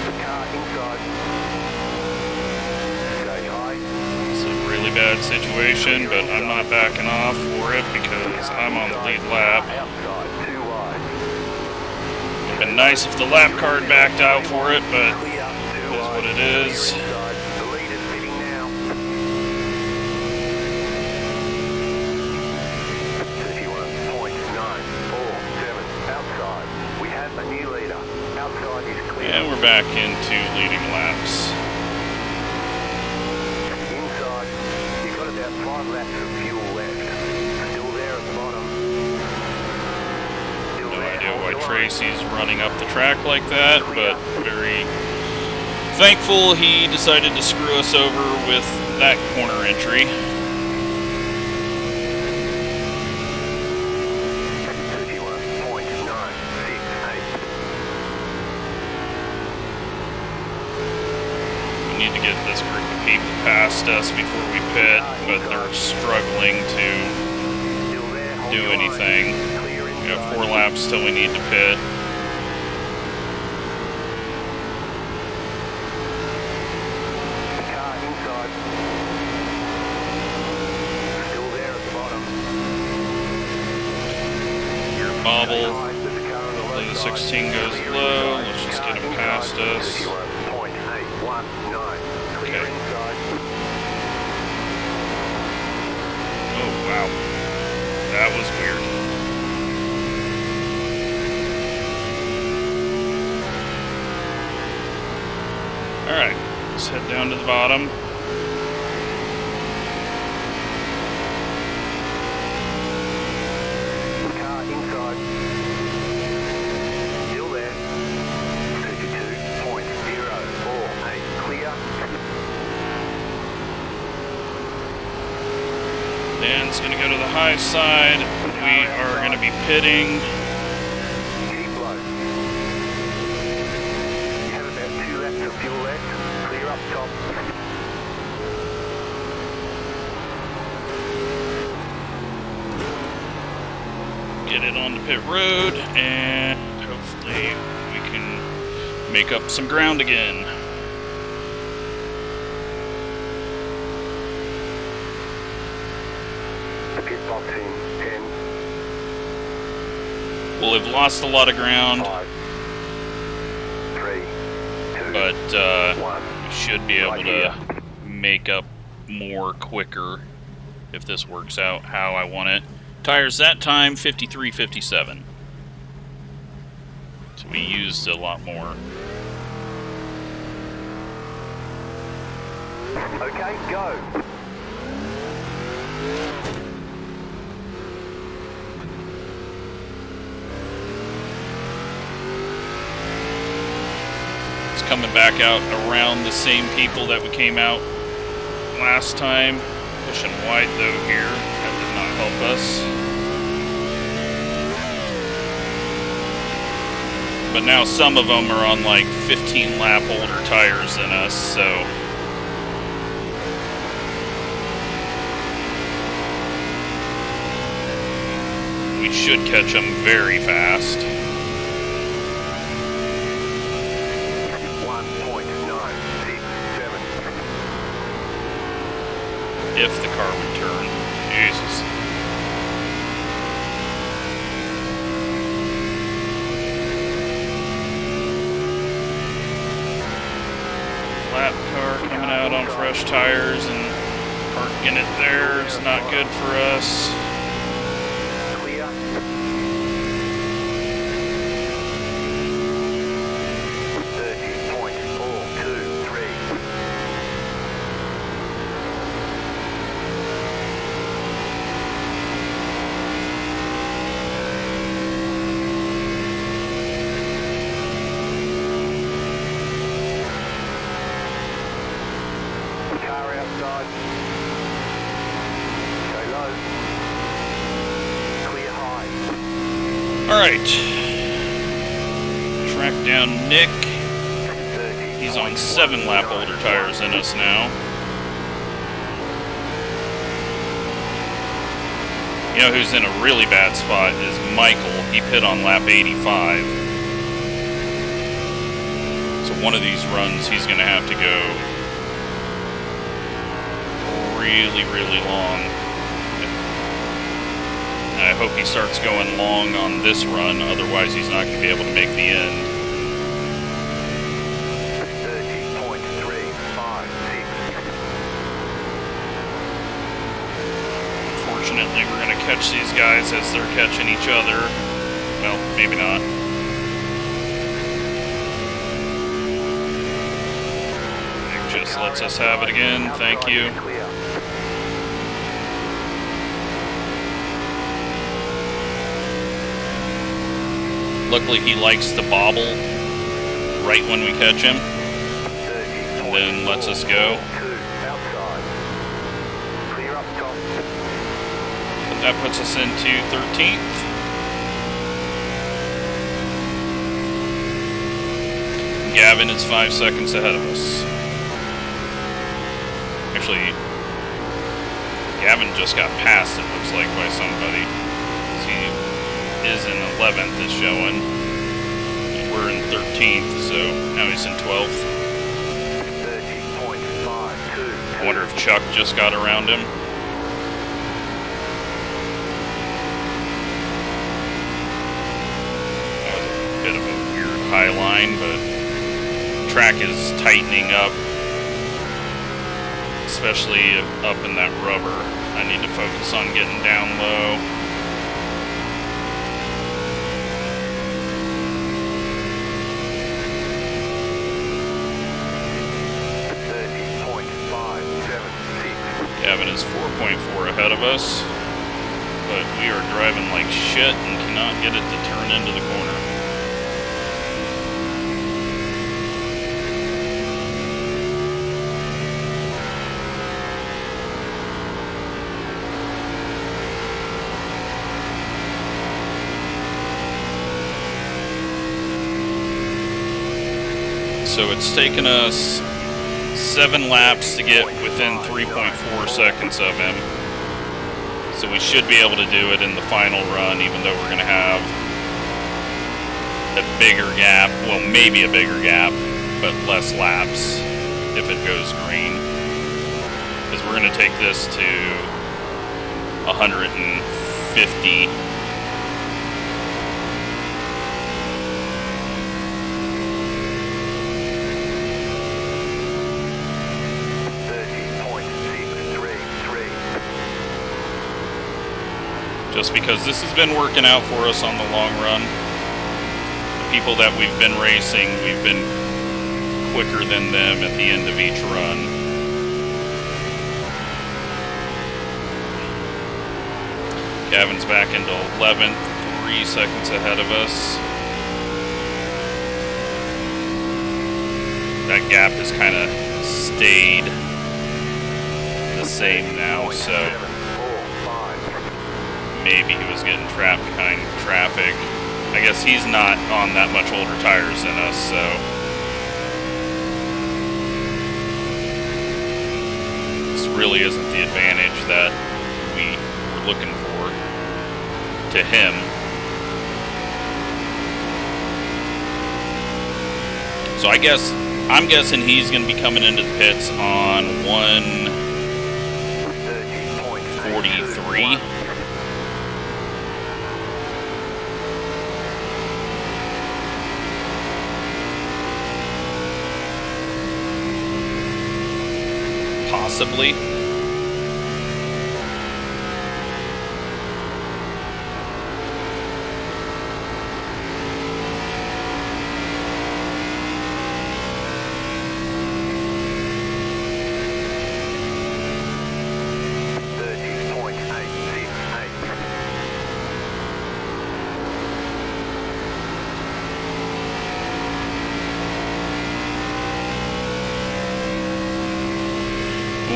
The car inside. Stay high. It's a really bad situation, but I'm not backing off for it because I'm on the lead lap. Outside, too wide. It would have been nice if the lap card backed out for it, but Clear, it is what it is. the lead is pitting now. 31.947. Outside. We have a new leader. Outside is clear. And we're back into leading laps. Inside, you've got about 5 laps of fuel left. Still there at the bottom. Still No there. idea why Hold on. Tracy's running up the track like that, but very thankful he decided to screw us over with that corner entry. 31.968. We need to get this group of people past us before we pit, but they're struggling to Still there. Hold do your line. anything. Clear We have inside. 4 laps till we need to pit. Car inside. Still there at the bottom. Your Stay bobble. high, there's a car on the Hopefully the left side. 16 goes Clear low. inside. Let's just Car get him inside. past us. 31.819. Clear Okay. inside. Oh, wow. That was weird. Alright, let's head down to the bottom. Car inside. Still there. 32.048. Clear. Dan's going to go to the high side. We are going to be pitting. Keep low. You have about 2 laps of fuel left. Clear up top. Get it onto pit road, and hopefully we can make up some ground again. Pit box in 10, We'll have lost a lot of ground, 5, 3, 2, but 1. we should be able to make up more quicker if this works out how I want it. Tires that time 53.57. So we used a lot more. Okay, go. It's coming back out around the same people that we came out last time. Pushing wide though here. That did not help us. But now some of them are on like 15 lap older tires than us, so we should catch them very fast. 1.967. If the car would turn. Jesus. Lap car coming out on fresh tires and parking it there is not good for us. Clear. 30.423. Go low. Clear high. All right. Track down Nick. 30. He's on 7 lap older tires than us now. You know who's in a really bad spot is Michael. He pit on lap 85. So one of these runs, he's going to have to go really, really long. I hope he starts going long on this run, otherwise he's not going to be able to make the end. 30.356. Fortunately, we're going to catch these guys as they're catching each other. Well, maybe not. Nick just lets us have it again. Thank you. Luckily, he likes to bobble right when we catch him, and then lets us go. But that puts us into 13th. Gavin is 5 seconds ahead of us. Actually, Gavin just got passed, it looks like, by somebody. He is in 11th, is showing. We're in 13th, so now he's in 12th. 30.52. I wonder if Chuck just got around him. That was a bit of a weird high line, but the track is tightening up, especially up in that rubber. I need to focus on getting down low. Gavin is 4.4 ahead of us, but we are driving like shit and cannot get it to turn into the corner. So it's taken us 7 laps to get within 3.4 seconds of him. So we should be able to do it in the final run, even though we're going to have a bigger gap. Well, maybe a bigger gap, but less laps if it goes green. Because we're going to take this to 150. Just because this has been working out for us on the long run. The people that we've been racing, we've been quicker than them at the end of each run. Gavin's back into 11th, 3 seconds ahead of us. That gap has kind of stayed the same now, so maybe he was getting trapped behind traffic. I guess he's not on that much older tires than us, so. This really isn't the advantage that we were looking for to him. So I'm guessing he's going to be coming into the pits on 1:43. Possibly.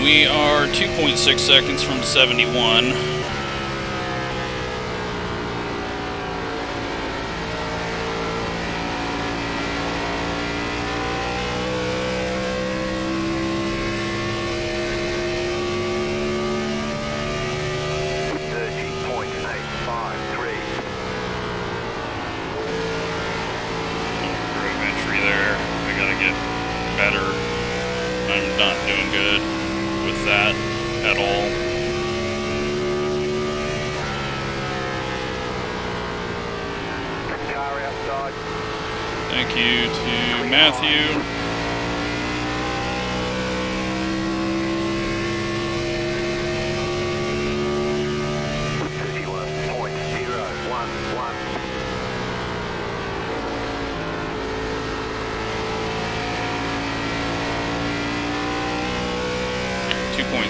We are 2.6 seconds from 71. Thank you to Matthew.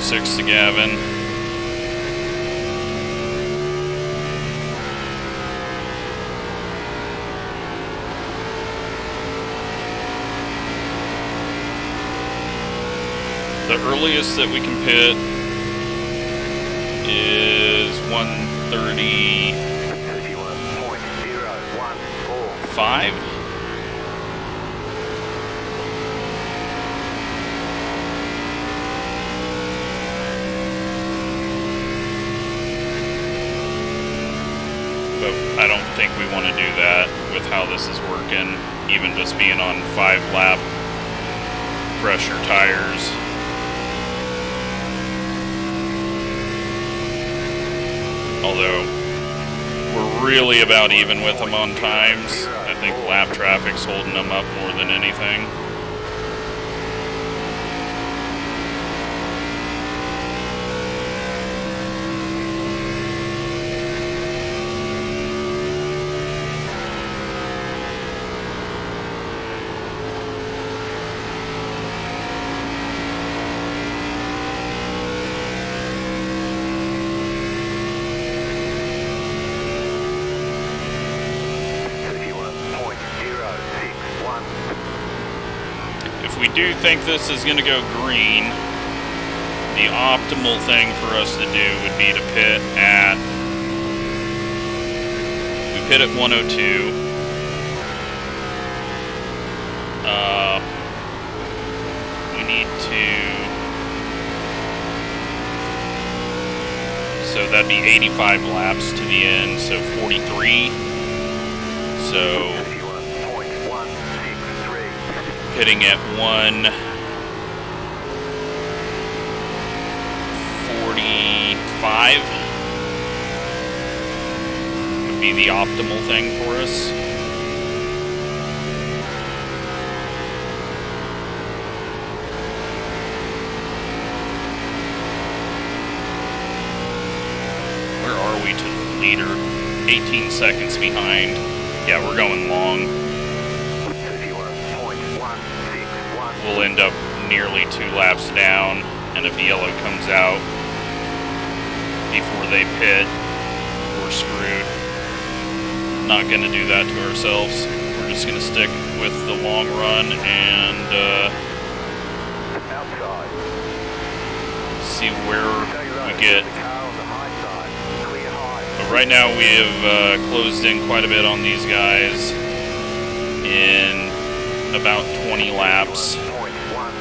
.6 to Gavin. The earliest that we can pit is 1:31.05. But I don't think we want to do that with how this is working, even just being on 5-lap fresher tires. Although we're really about even with them on times. I think lap traffic's holding them up more than anything. We do think this is going to go green. The optimal thing for us to do would be to pit at, we pit at 102. We need to, so that'd be 85 laps to the end, so 43. So pitting at 1:45 would be the optimal thing for us. Where are we to the leader? 18 seconds behind. Yeah, we're going long. We'll end up nearly 2 laps down, and if yellow comes out before they pit, we're screwed. Not going to do that to ourselves. We're just going to stick with the long run and see where we get. But right now we have closed in quite a bit on these guys in about 20 laps.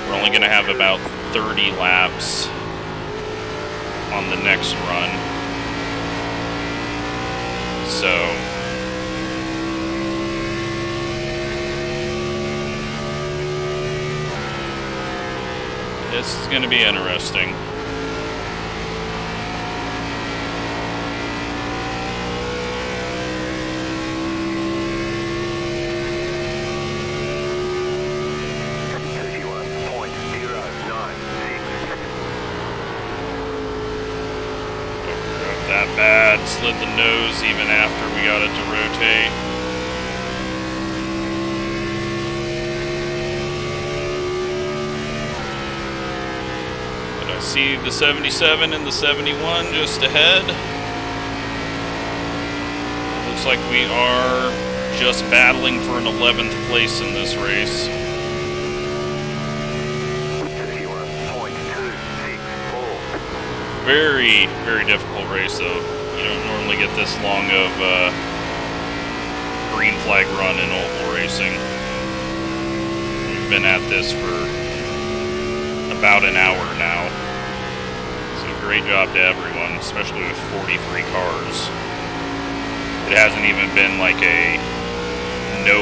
We're only going to have about 30 laps on the next run. So this is going to be interesting. Slid the nose even after we got it to rotate. But I see the 77 and the 71 just ahead. Looks like we are just battling for an 11th place in this race. Very, very difficult race, though. You don't normally get this long of green flag run in oval racing. We've been at this for about an hour now. So great job to everyone, especially with 43 cars. It hasn't even been like a no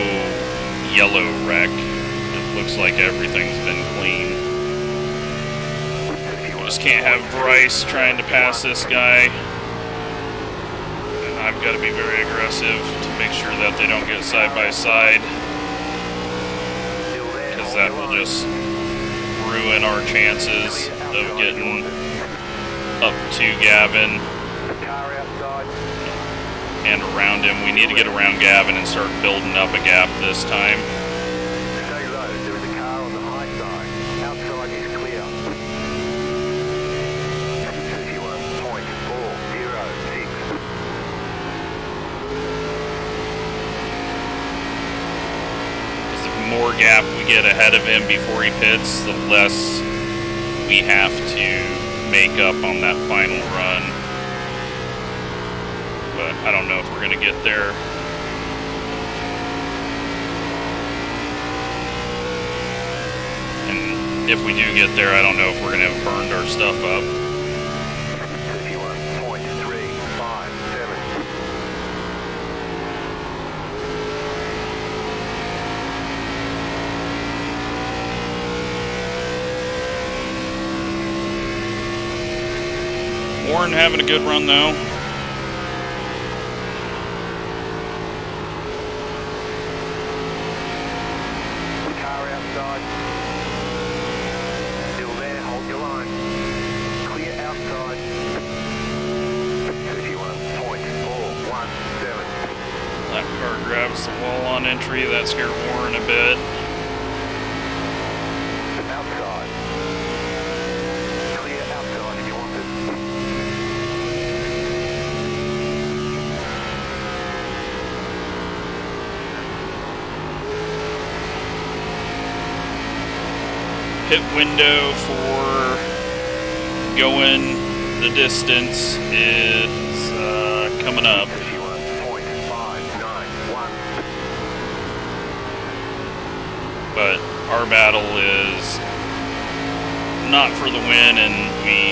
yellow wreck. It looks like everything's been clean. We just can't have Bryce trying to pass this guy. And I've got to be very aggressive to make sure that they don't get side by side, because that will just ruin our chances of getting up to Gavin and around him. We need to get around Gavin and start building up a gap this time. Stay low. There is a car on the high side. Outside is clear. 31.406. The more gap we get ahead of him before he pits, the less we have to make up on that final run. But I don't know if we're going to get there. And if we do get there, I don't know if we're going to have burned our stuff up. 31.357. Warren having a good run though. Car outside. Still there, hold your line. Clear outside. 31.417. That car grabs the wall on entry. That scared Warren a bit. Outside. Clear outside if you want it. Pit window for going the distance is coming up. 31.591. But our battle is not for the win, and we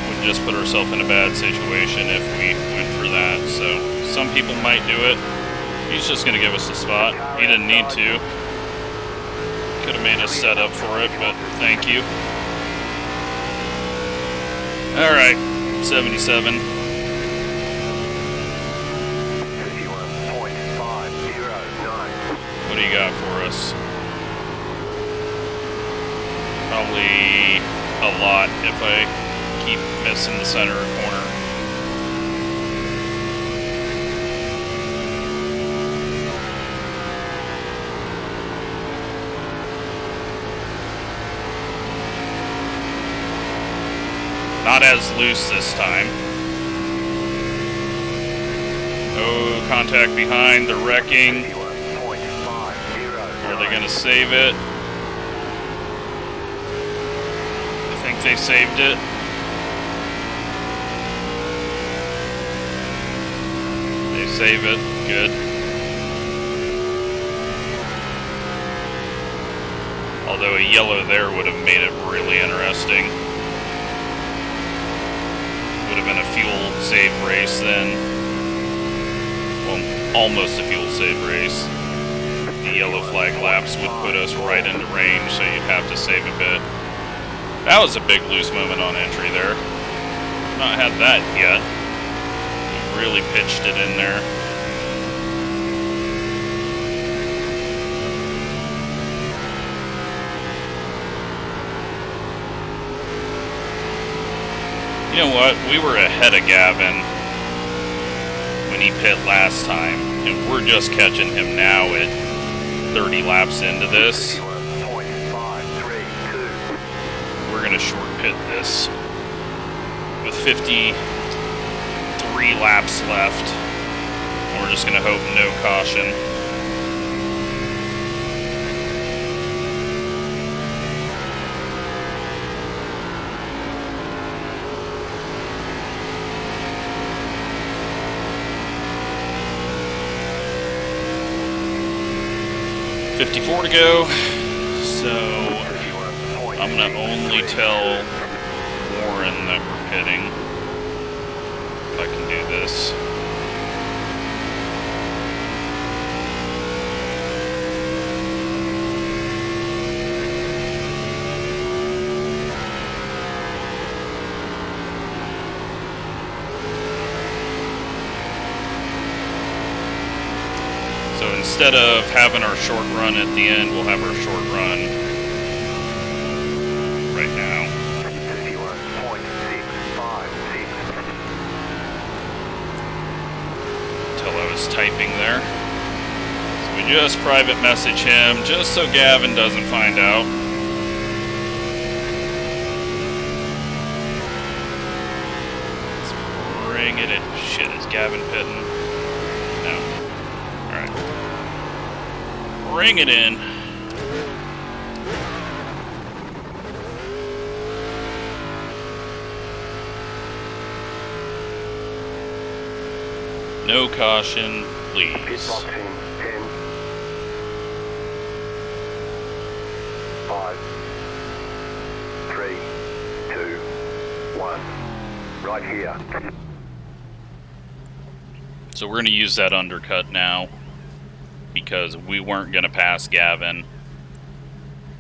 would just put ourselves in a bad situation if we went for that. So some people might do it. He's just going to give us a spot. He didn't need to. Could have made us set up for it, but thank you. All right, 77. 31.509. What do you got for us? Probably a lot if I keep missing the center corner. Not as loose this time. Oh, contact behind, they're wrecking. 31.509. Are they going to save it? I think they saved it. They save it. Good. Although a yellow there would have made it really interesting. Would have been a fuel save race then. Well, almost a fuel save race. The yellow flag laps would put us right into range, so you'd have to save a bit. That was a big loose moment on entry there. Not had that yet. We really pitched it in there. You know what? We were ahead of Gavin when he pit last time, and we're just catching him now at 30 laps into this. 31.532. We're going to short pit this with 53 laps left, and we're just going to hope no caution. 54 to go, so I'm gonna only tell Warren that we're pitting, if I can do this. So instead of having our short run at the end, we'll have our short run right now. 51.656. Until I was typing there. So we just private message him, just so Gavin doesn't find out. Let's bring it in. Shit, is Gavin pitting? No. Alright. Bring it in. No caution, please. Pit box in 10, 5, 3, 2, 1. Right here. So we're going to use that undercut now, because we weren't going to pass Gavin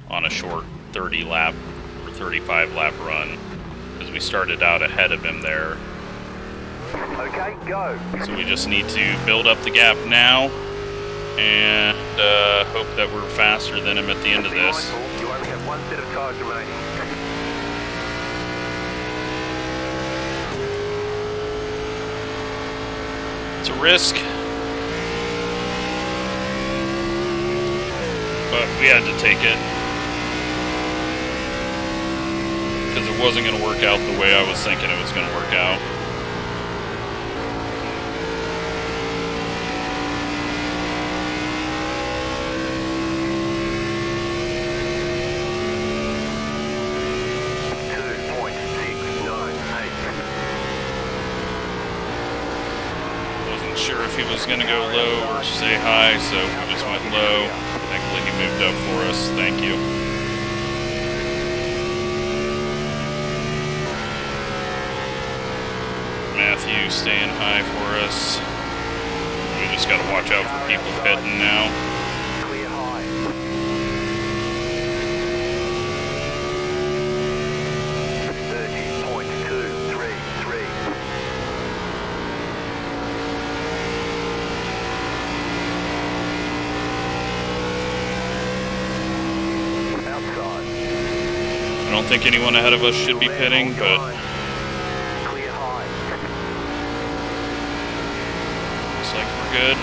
on a short 30 lap or 35 lap run, because we started out ahead of him there. Okay, go. So we just need to build up the gap now and hope that we're faster than him at the end of this. You only have one set of tires remaining. It's a risk, but we had to take it, because it wasn't going to work out the way I was thinking it was going to work out. Sure if he was going to go low or stay high, so we just went low. Thankfully he moved up for us. Thank you. Matthew staying high for us. We just got to watch out for people pitting now. Clear high. 30.233. I don't think anyone ahead of us should be pitting, but Clear high. looks like we're good.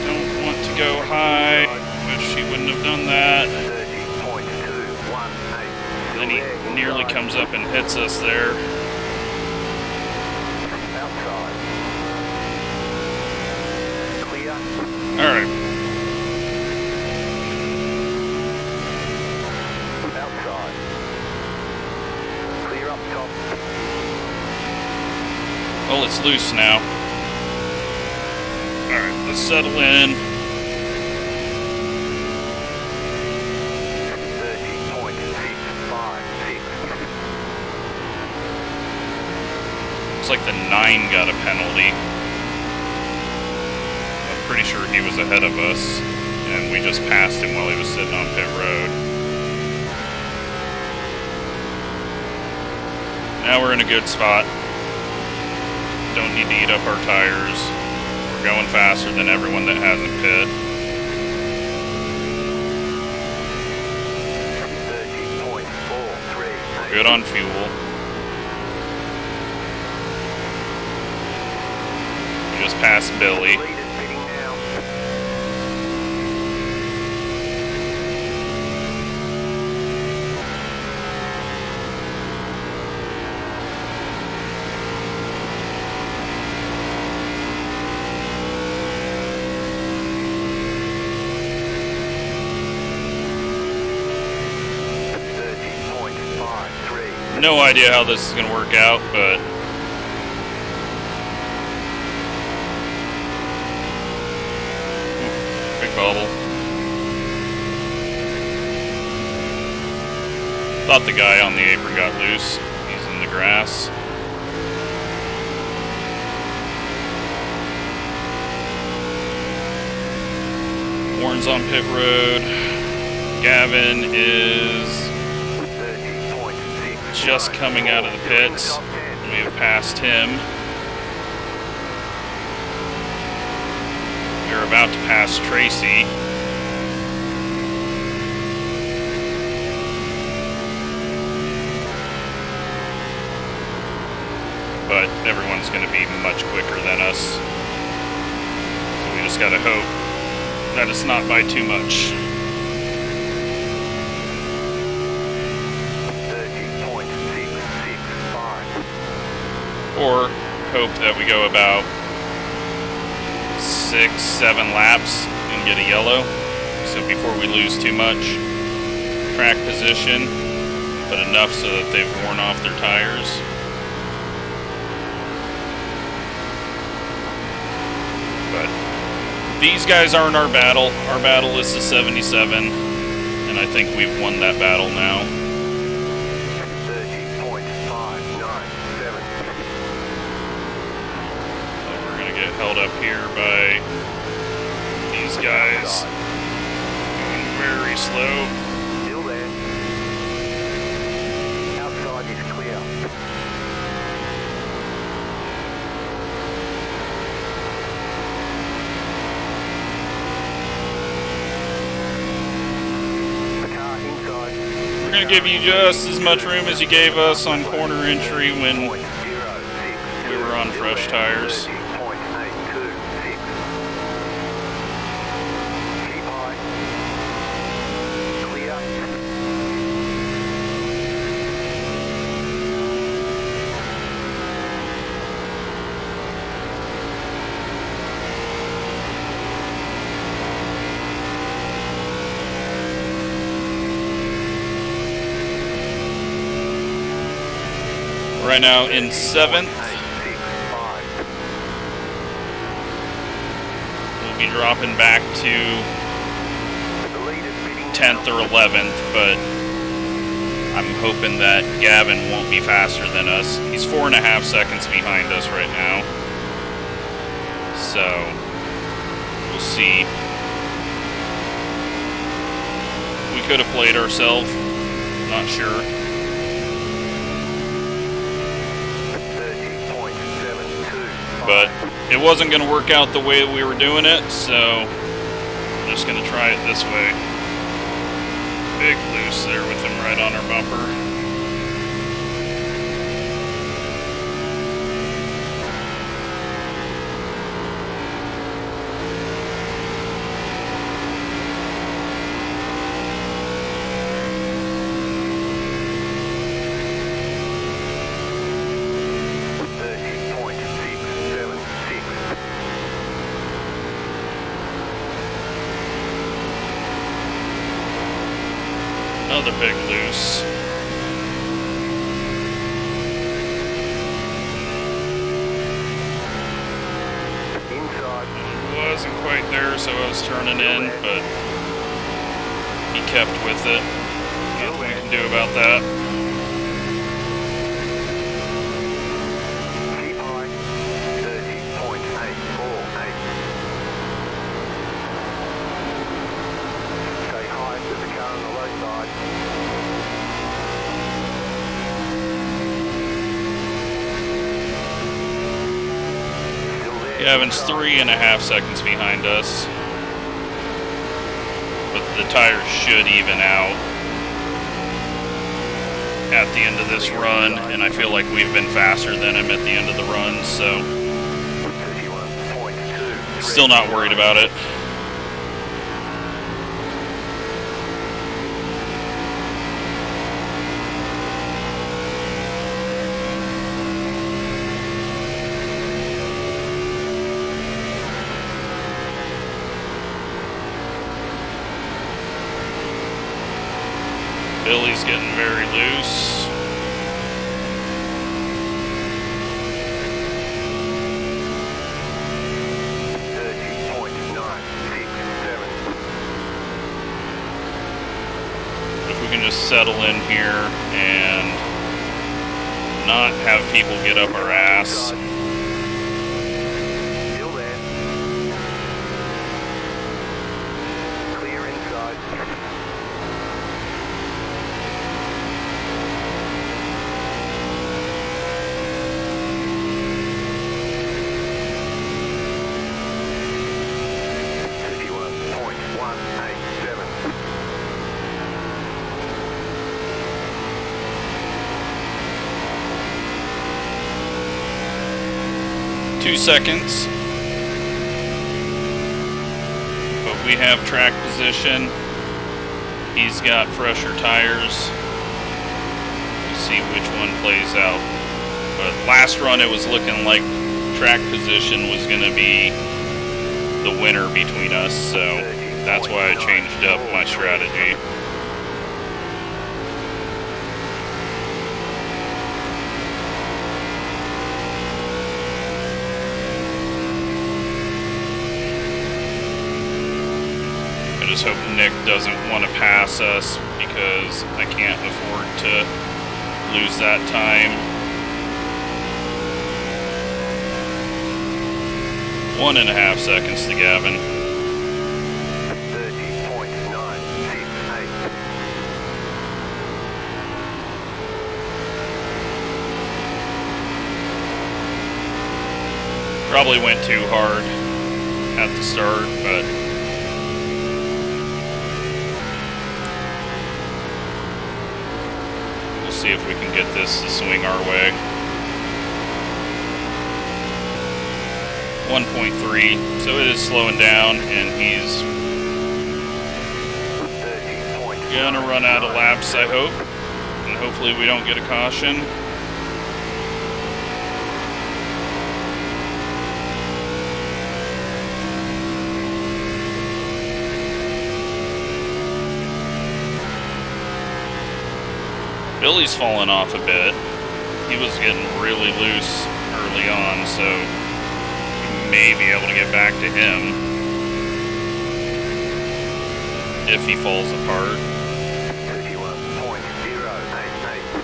Don't want to go high. Wish he wouldn't have done that. 30.218. Then he nearly comes up and hits us there. Outside. Clear. All right. Outside. Clear up top. Well, it's loose now. All right, let's settle in. 30.656. Looks like the 9 got a penalty. I'm pretty sure he was ahead of us, and we just passed him while he was sitting on pit road. Now we're in a good spot. Don't need to eat up our tires. We're going faster than everyone that hasn't pit. 30.43. We're good on fuel. We just passed Billy. Lead is pitting now. No idea how this is going to work out, but Big bubble. Thought the guy on the apron got loose. He's in the grass. Warren's on pit road. Gavin is just coming out of the pits. We have passed him. We're about to pass Tracy. But everyone's going to be much quicker than us. So we just got to hope that it's not by too much. 30.665. Or hope that we go about 6-7 laps and get a yellow. So before we lose too much track position, but enough so that they've worn off their tires. But these guys aren't our battle. Our battle is the 77, and I think we've won that battle now. 30.597. We're gonna get held up here by these guys. Going very slow. Still there. Outside is clear. We're gonna give you just as much room as you gave us on corner entry when we were on fresh tires. Right now in 7th. We'll be dropping back to 10th or 11th, but I'm hoping that Gavin won't be faster than us. He's 4.5 seconds behind us right now. So, we'll see. We could have played ourselves, not sure. But it wasn't going to work out the way we were doing it, so I'm just going to try it this way. Big loose there with him right on our bumper. Another big loose. Wasn't quite there, so I was turning in, but he kept with it. Nothing we can do about that. Keep high. 30.848. Stay high with the car on the low side. Gavin's 3.5 seconds behind us, but the tires should even out at the end of this run, and I feel like we've been faster than him at the end of the run, so still not worried about it. Billy's getting very loose. can just settle in here and not have people get up our ass. Still there. Clear inside. Seconds, but we have track position. He's got fresher tires. We'll see which one plays out. But last run it was looking like track position was going to be the winner between us, so that's why I changed up my strategy. I just hope Nick doesn't want to pass us because I can't afford to lose that time. 1.5 seconds to Gavin. 30.968. Probably went too hard at the start, but see if we can get this to swing our way. 1.3, so it is slowing down, and he's gonna run out of laps, I hope, and hopefully we don't get a caution. Billy's fallen off a bit. He was getting really loose early on, so we may be able to get back to him if he falls apart. 31.088.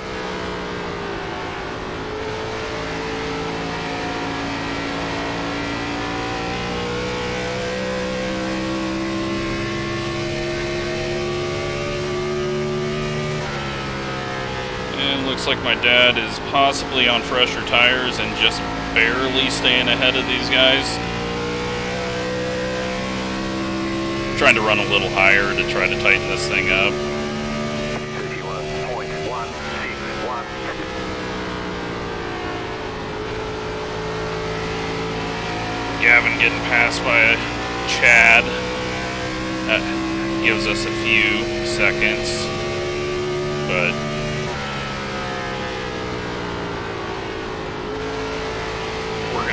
Looks like my dad is possibly on fresher tires and just barely staying ahead of these guys. I'm trying to run a little higher to try to tighten this thing up. 31.161. Gavin getting passed by Chad. That gives us a few seconds, but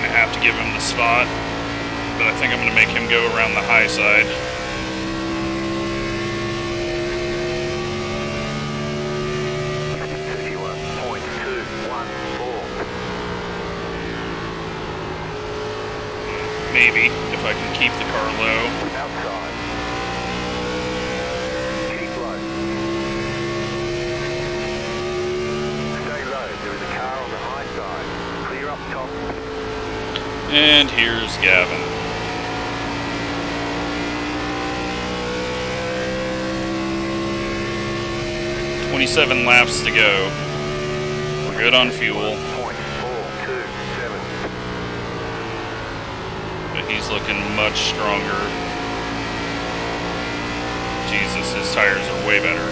have to give him the spot, but I think I'm going to make him go around the high side. Maybe, if I can keep the car low. Outside. Keep low. Stay low. There is a car on the high side. Clear up top. And here's Gavin. "27 laps to go. We're good on fuel. But he's looking much stronger. Jesus, his tires are way better.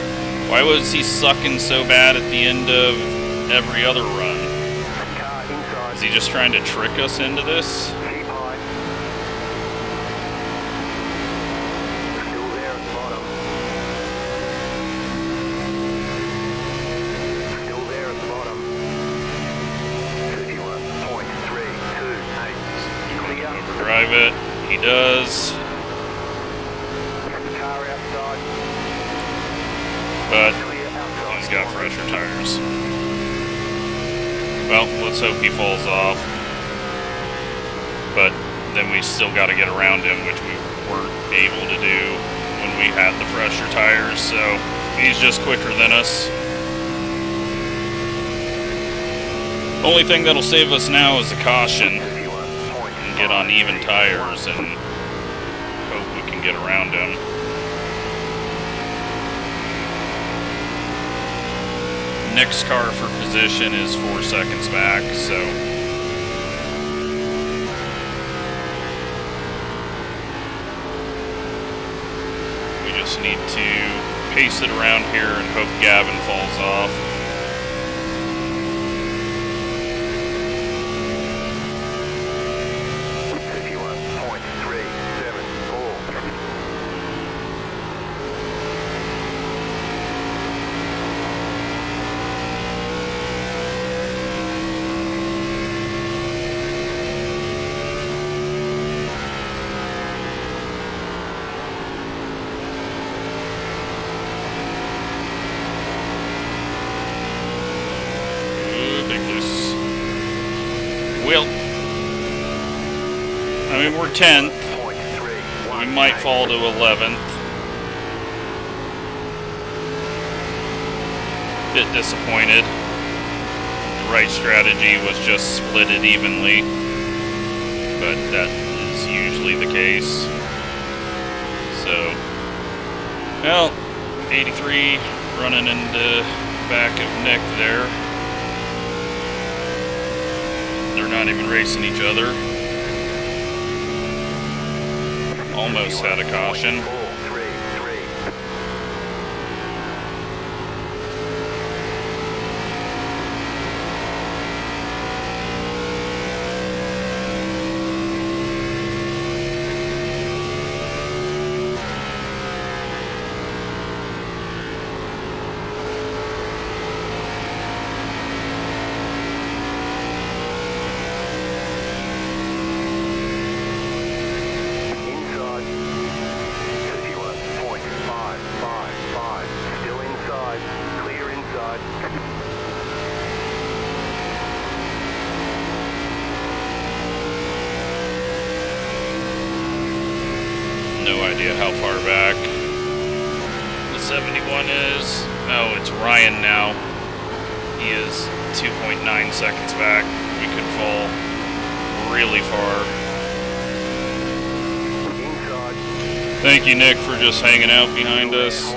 Why was he sucking so bad at the end of every other run? Is he just trying to trick us into this? Keep high. Still there at the bottom. Still there at the bottom. 31.328. Overdrive it. He does. Car outside. But he's got fresher tires. Well, let's hope he falls off. But then we still got to get around him, which we weren't able to do when we had the fresher tires. So He's just quicker than us. Only thing that'll save us now is a caution. And get on even tires and hope we can get around him. Next car for position is 4 seconds back, so we just need to pace it around here and hope Gavin falls off. Well, I mean, we're 10th. We might fall to 11th. Bit disappointed. The right strategy was just split it evenly, but that is usually the case. So, well, 83 running into back of Nick there. They're not even racing each other. Almost had a caution. No idea how far back the 71 is. Oh, it's Ryan now. He is 2.9 seconds back. We could fall really far. Thank you, Nick, for just hanging out behind us.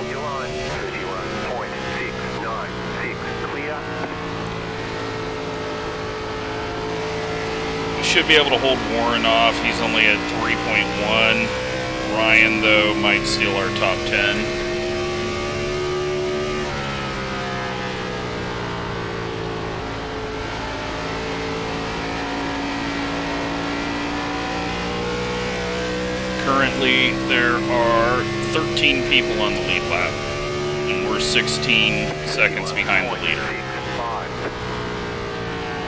We should be able to hold Warren off. He's only at 3.1. Ryan, though, might steal our top 10. Currently, there are 13 people on the lead lap, and we're 16 seconds behind the leader.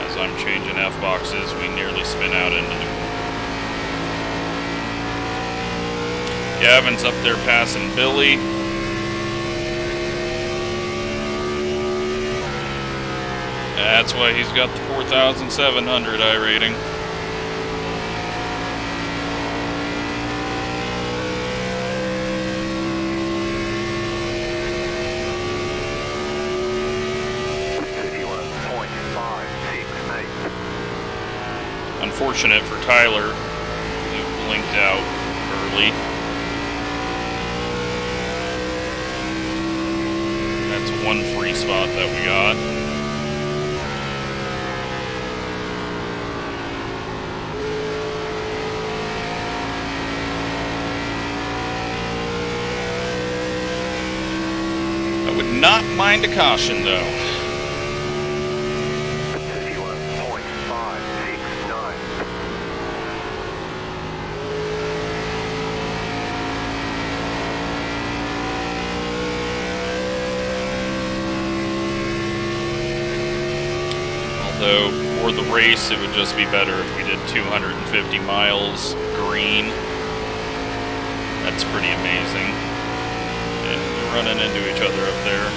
As I'm changing F-boxes, we nearly spin out into the... Gavin's up there passing Billy. That's why he's got the 4,700 iRating. Unfortunate for Tyler, who blinked out early. That's one free spot that we got. I would not mind a caution, though. Although, for the race, it would just be better if we did 250 miles green. That's pretty amazing. And we're running into each other up there.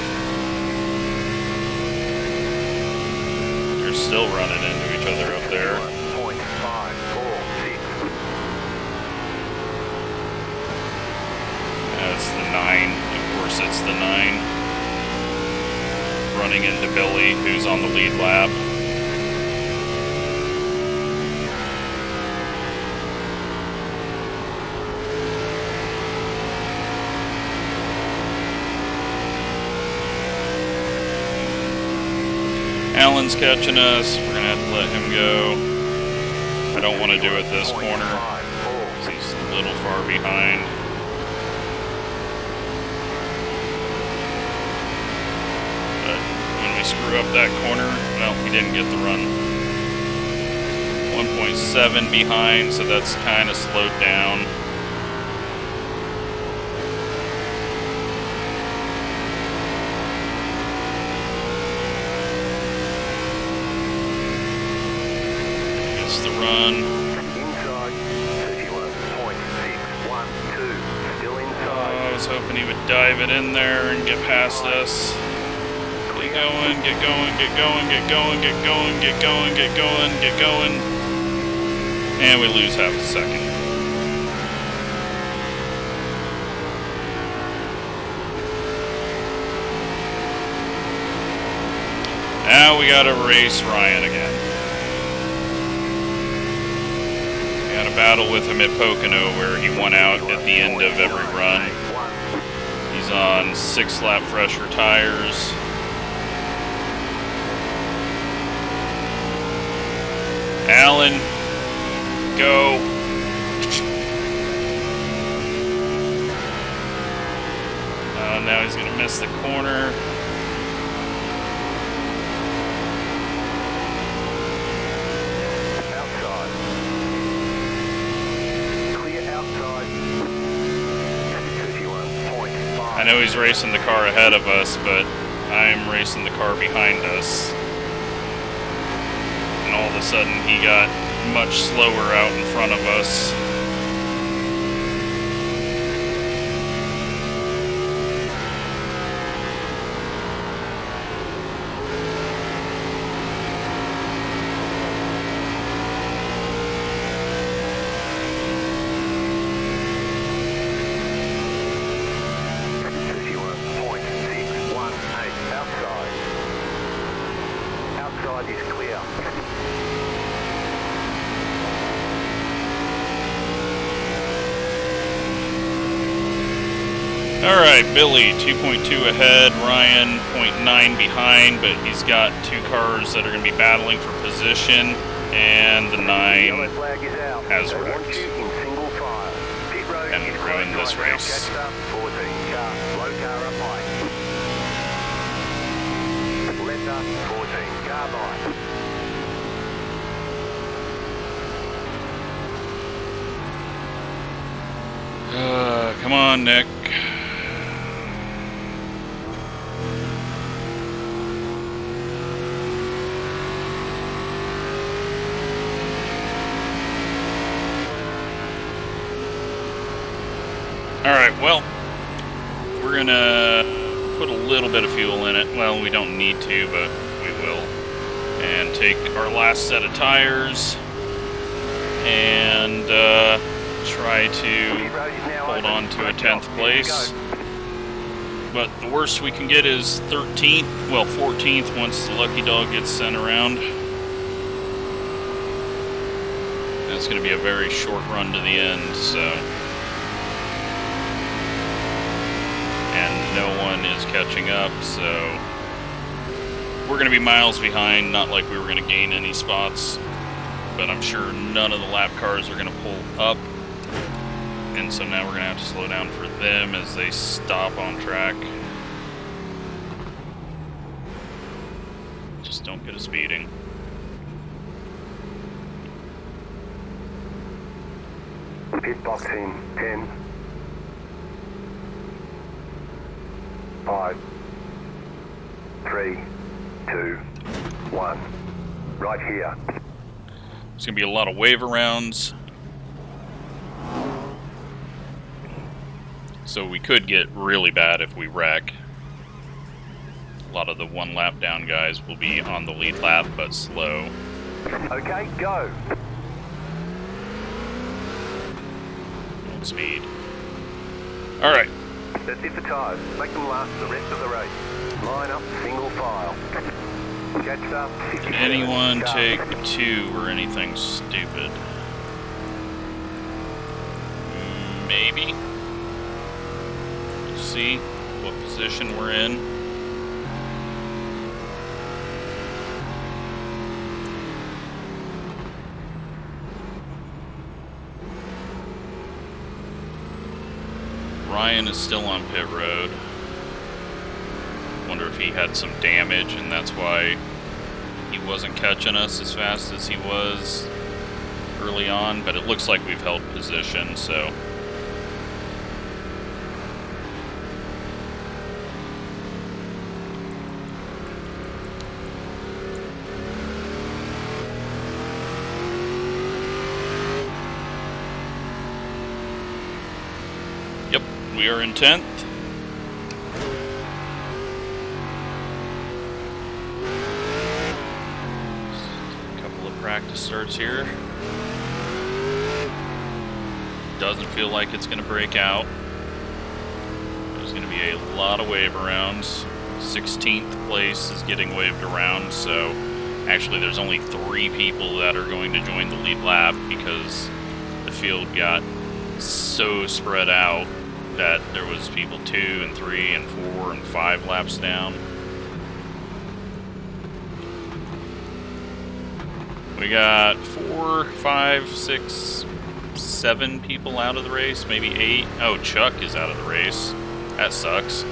They're still running into each other up there. That's the 9. Of course, it's the 9. running into Billy, who's on the lead lap. Alan's catching us. We're gonna have to let him go. I don't want to do it this corner because he's a little far behind. But when we screw up that corner, well, we didn't get the run. 1.7 behind, so that's kind of slowed down. The run. Inside, 31.612. Still inside. I was hoping he would dive it in there and get past us. Get going, get going, get going, get going, get going, get going, get going, get going. And we lose half a second. Now we gotta race Ryan again. Got a battle with him at Pocono where he won out at the end of every run. He's on 6-lap fresher tires. Alan, go. Now he's gonna miss the corner. I know he's racing the car ahead of us, but I'm racing the car behind us. And all of a sudden, he got much slower out in front of us. Alright, Billy, 2.2 ahead, Ryan, 0.9 behind, but he's got two cars that are going to be battling for position, and the 9 has wrecked. And ruined this race. Come on, Nick. Alright, well, we're gonna put a little bit of fuel in it. Well, we don't need to, but we will. And take our last set of tires and try to hold on to a 10th place. But the worst we can get is 13th, well 14th once the lucky dog gets sent around. And it's going to be a very short run to the end, so. And no one is catching up, so we're going to be miles behind, not like we were going to gain any spots, but I'm sure none of the lap cars are going to pull up. And so now we're going to have to slow down for them as they stop on track. Just don't get a speeding. Pit box team, 10, 5, 3, 2, 1. Right here. There's going to be a lot of wave arounds. So we could get really bad if we wreck. A lot of the one lap down guys will be on the lead lap, but slow. Okay, go. Don't speed. Alright. That's it for tires. Make them last the rest of the race. Line up, single file. Jets up. Can anyone take 2 or anything stupid? Maybe. Let's see what position we're in. Ryan is still on pit road. Wonder if he had some damage and that's why he wasn't catching us as fast as he was early on, but it looks like we've held position, so. Yep, we are in 10th. Practice starts here. Doesn't feel like it's going to break out. There's going to be a lot of wave arounds. 16th place is getting waved around, so actually there's only 3 people that are going to join the lead lap because the field got so spread out that there was people 2 and 3 and 4 and 5 laps down. We got 4, 5, 6, 7 people out of the race, maybe 8. Oh, Chuck is out of the race. That sucks. He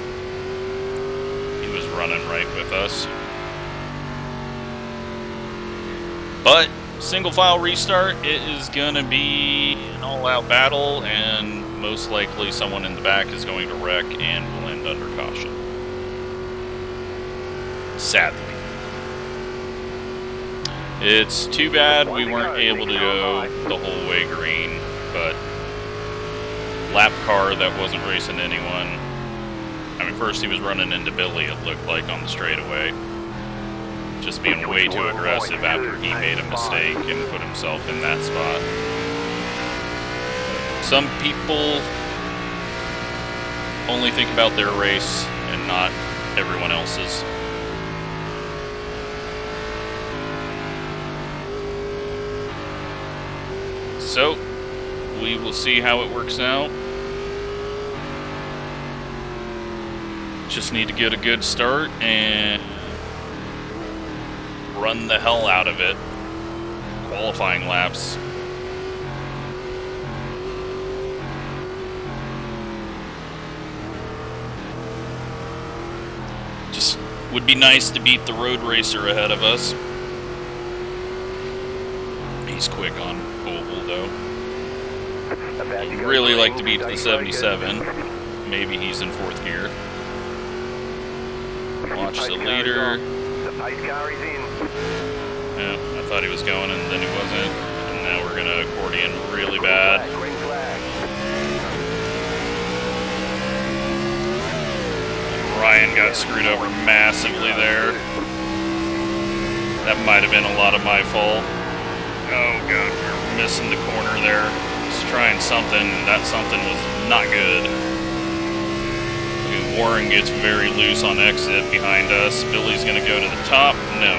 was running right with us. But, single file restart, it is going to be an all-out battle, and most likely someone in the back is going to wreck and will end under caution. Sadly. It's too bad we weren't able to go the whole way green, but lap car that wasn't racing anyone. I mean, first he was running into Billy, it looked like, on the straightaway. Just being way too aggressive after he made a mistake and put himself in that spot. Some people only think about their race and not everyone else's. So, we will see how it works out. Just need to get a good start and run the hell out of it. Qualifying laps. Just would be nice to beat the road racer ahead of us. He's quick on oval though. I'd really like to beat the 77. Maybe he's in 4th gear. Watch the leader. Yeah, I thought he was going and then he wasn't. And now we're gonna accordion really bad. Ryan got screwed over massively there. That might have been a lot of my fault. Oh god, we're missing the corner there. Just trying something, and that something was not good. Warren gets very loose on exit behind us. Billy's gonna go to the top. No.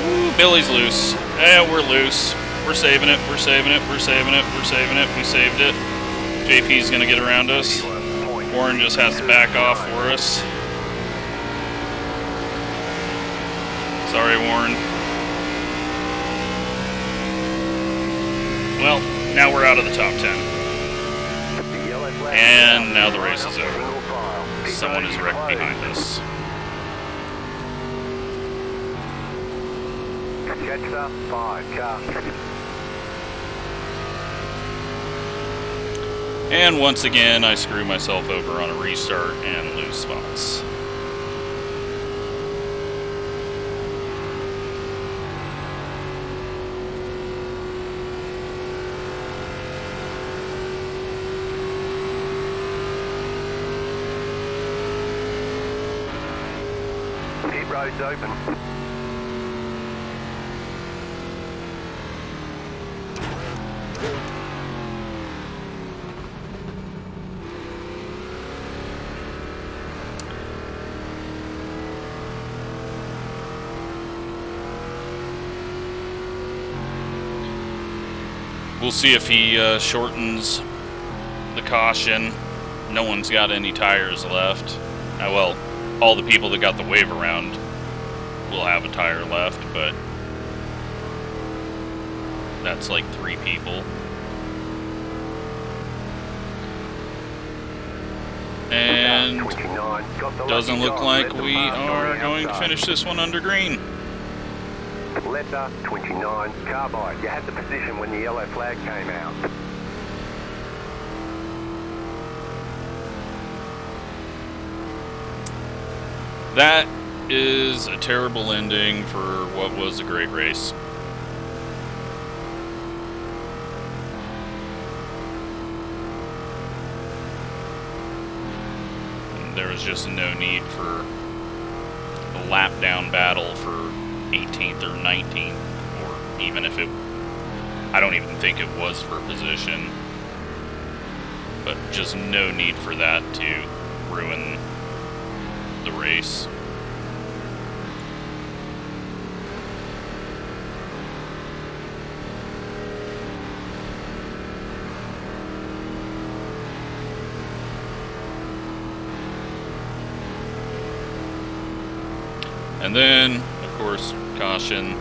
Ooh, Billy's loose. Yeah, we're loose. We're saving it, we're saving it, we're saving it, we're saving it. We saved it. JP's gonna get around us. Warren just has to back off for us. Sorry, Warren. Well, now we're out of the top 10. And now the race is over. Someone is wrecked behind us. Jets up, 5 car. And once again, I screw myself over on a restart and lose spots. Pit road's open. We'll see if he shortens the caution. No one's got any tires left. Well, all the people that got the wave around will have a tire left, but that's like 3 people. And doesn't look like we are going to finish this one under green. Letter 29, carbide. You had the position when the yellow flag came out. That is a terrible ending for what was a great race. There was just no need for a lap down battle for 18th or 19th, or even if it, I don't even think it was for position, but just no need for that to ruin the race. And then, of course, caution.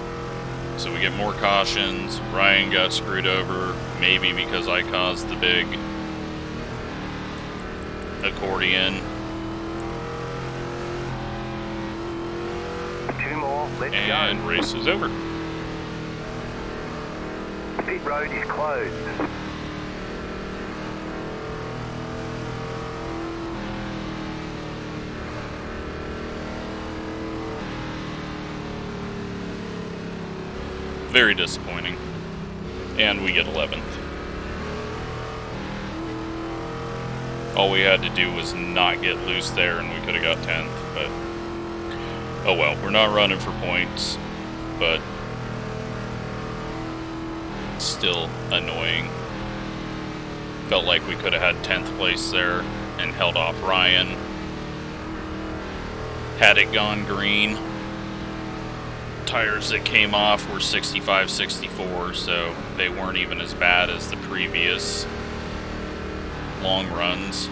So we get more cautions. Ryan got screwed over, maybe because I caused the big accordion. 2 more, let's go. And race is over. Pit road is closed. Very disappointing. And we get 11th. All we had to do was not get loose there and we could have got 10th, but oh well, we're not running for points, but still annoying. Felt like we could have had 10th place there and held off Ryan. Had it gone green. Tires that came off were 65, 64, so they weren't even as bad as the previous long runs.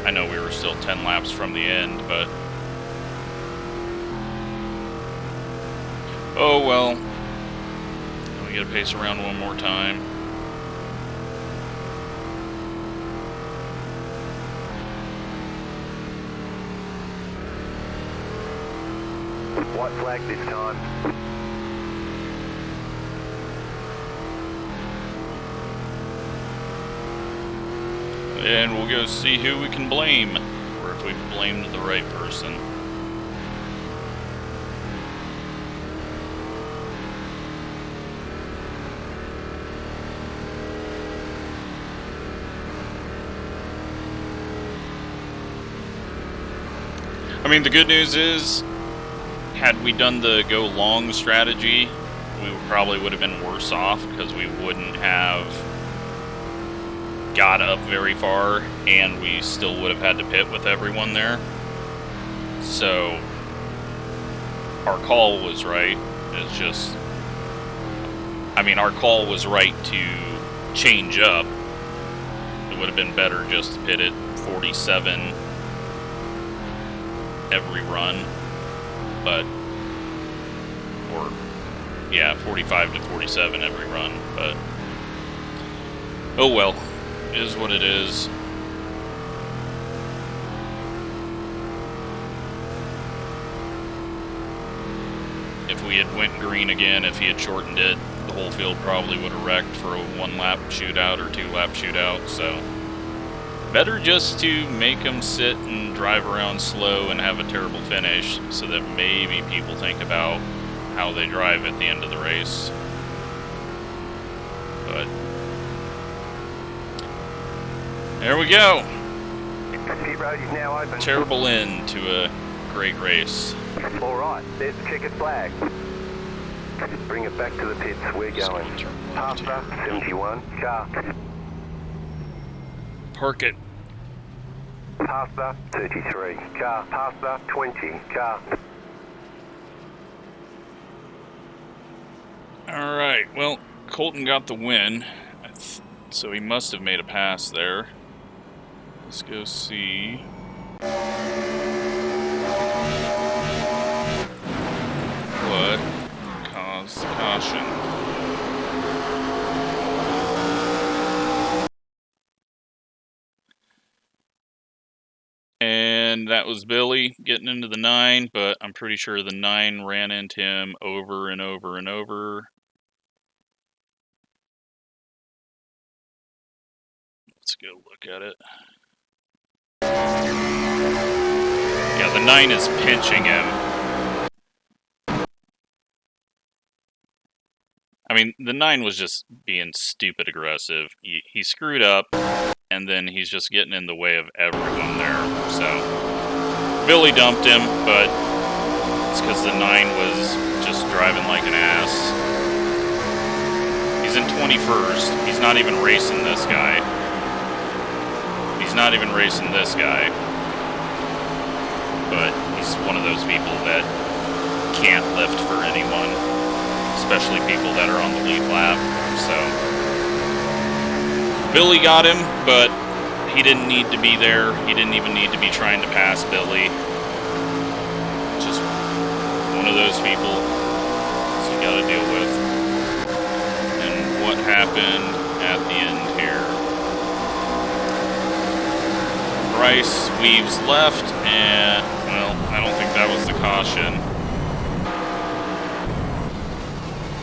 I know we were still 10 laps from the end, but oh well. We gotta pace around one more time. White flag this time. And we'll go see who we can blame, or if we've blamed the right person. I mean, the good news is, had we done the go long strategy, we probably would have been worse off because we wouldn't have got up very far and we still would have had to pit with everyone there. So our call was right. It's just, I mean, our call was right to change up. It would have been better just to pit at 47 every run. But, or, yeah, 45 to 47 every run, but, oh well, it is what it is. If we had went green again, if he had shortened it, the whole field probably would have wrecked for a 1-lap shootout or 2-lap shootout, so better just to make them sit and drive around slow and have a terrible finish so that maybe people think about how they drive at the end of the race. But there we go. Pit road is now open. Terrible end to a great race. All right, there's the checkered flag. Bring it back to the pits. We're going. Past the 71, car. Park it. Past the 33, car. Past the 20, car. Alright, well, Colton got the win. So he must have made a pass there. Let's go see. What caused the caution? And that was Billy getting into the 9, but I'm pretty sure the 9 ran into him over and over and over. Let's go look at it. Yeah, the 9 is pinching him. I mean, the 9 was just being stupid aggressive. He screwed up, and then he's just getting in the way of everyone there. So, Billy dumped him, but it's because the 9 was just driving like an ass. He's in 21st. He's not even racing this guy. He's not even racing this guy. But he's one of those people that can't lift for anyone, especially people that are on the lead lap. So Billy got him, but he didn't need to be there. He didn't even need to be trying to pass Billy. Just one of those people that you gotta deal with. And what happened at the end here? Bryce weaves left, and, well, I don't think that was the caution.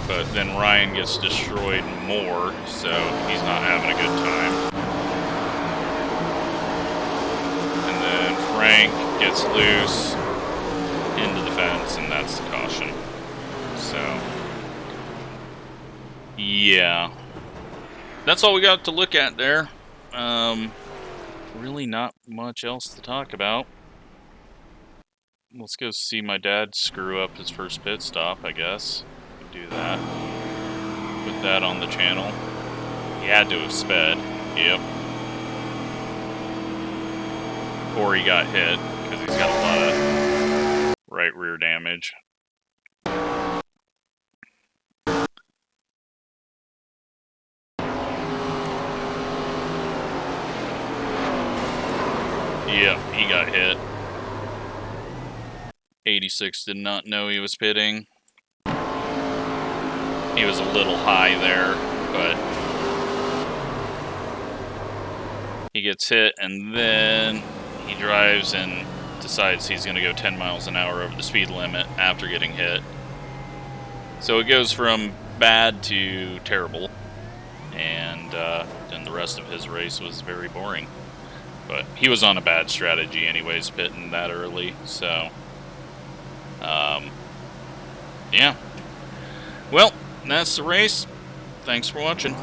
But then Ryan gets destroyed more, so he's not having a good time. And then Frank gets loose into the fence, and that's the caution. So, yeah. That's all we got to look at there. Really not much else to talk about. Let's go see my dad screw up his first pit stop, I guess. Do that. Put that on the channel. He had to have sped. Yep. Or he got hit, because he's got a lot of right rear damage. Yep, he got hit. 86 did not know he was pitting. He was a little high there, but he gets hit, and then he drives and decides he's going to go 10 miles an hour over the speed limit after getting hit. So it goes from bad to terrible, and then the rest of his race was very boring. But he was on a bad strategy anyways, pitting that early, so yeah. Well, that's the race. Thanks for watching.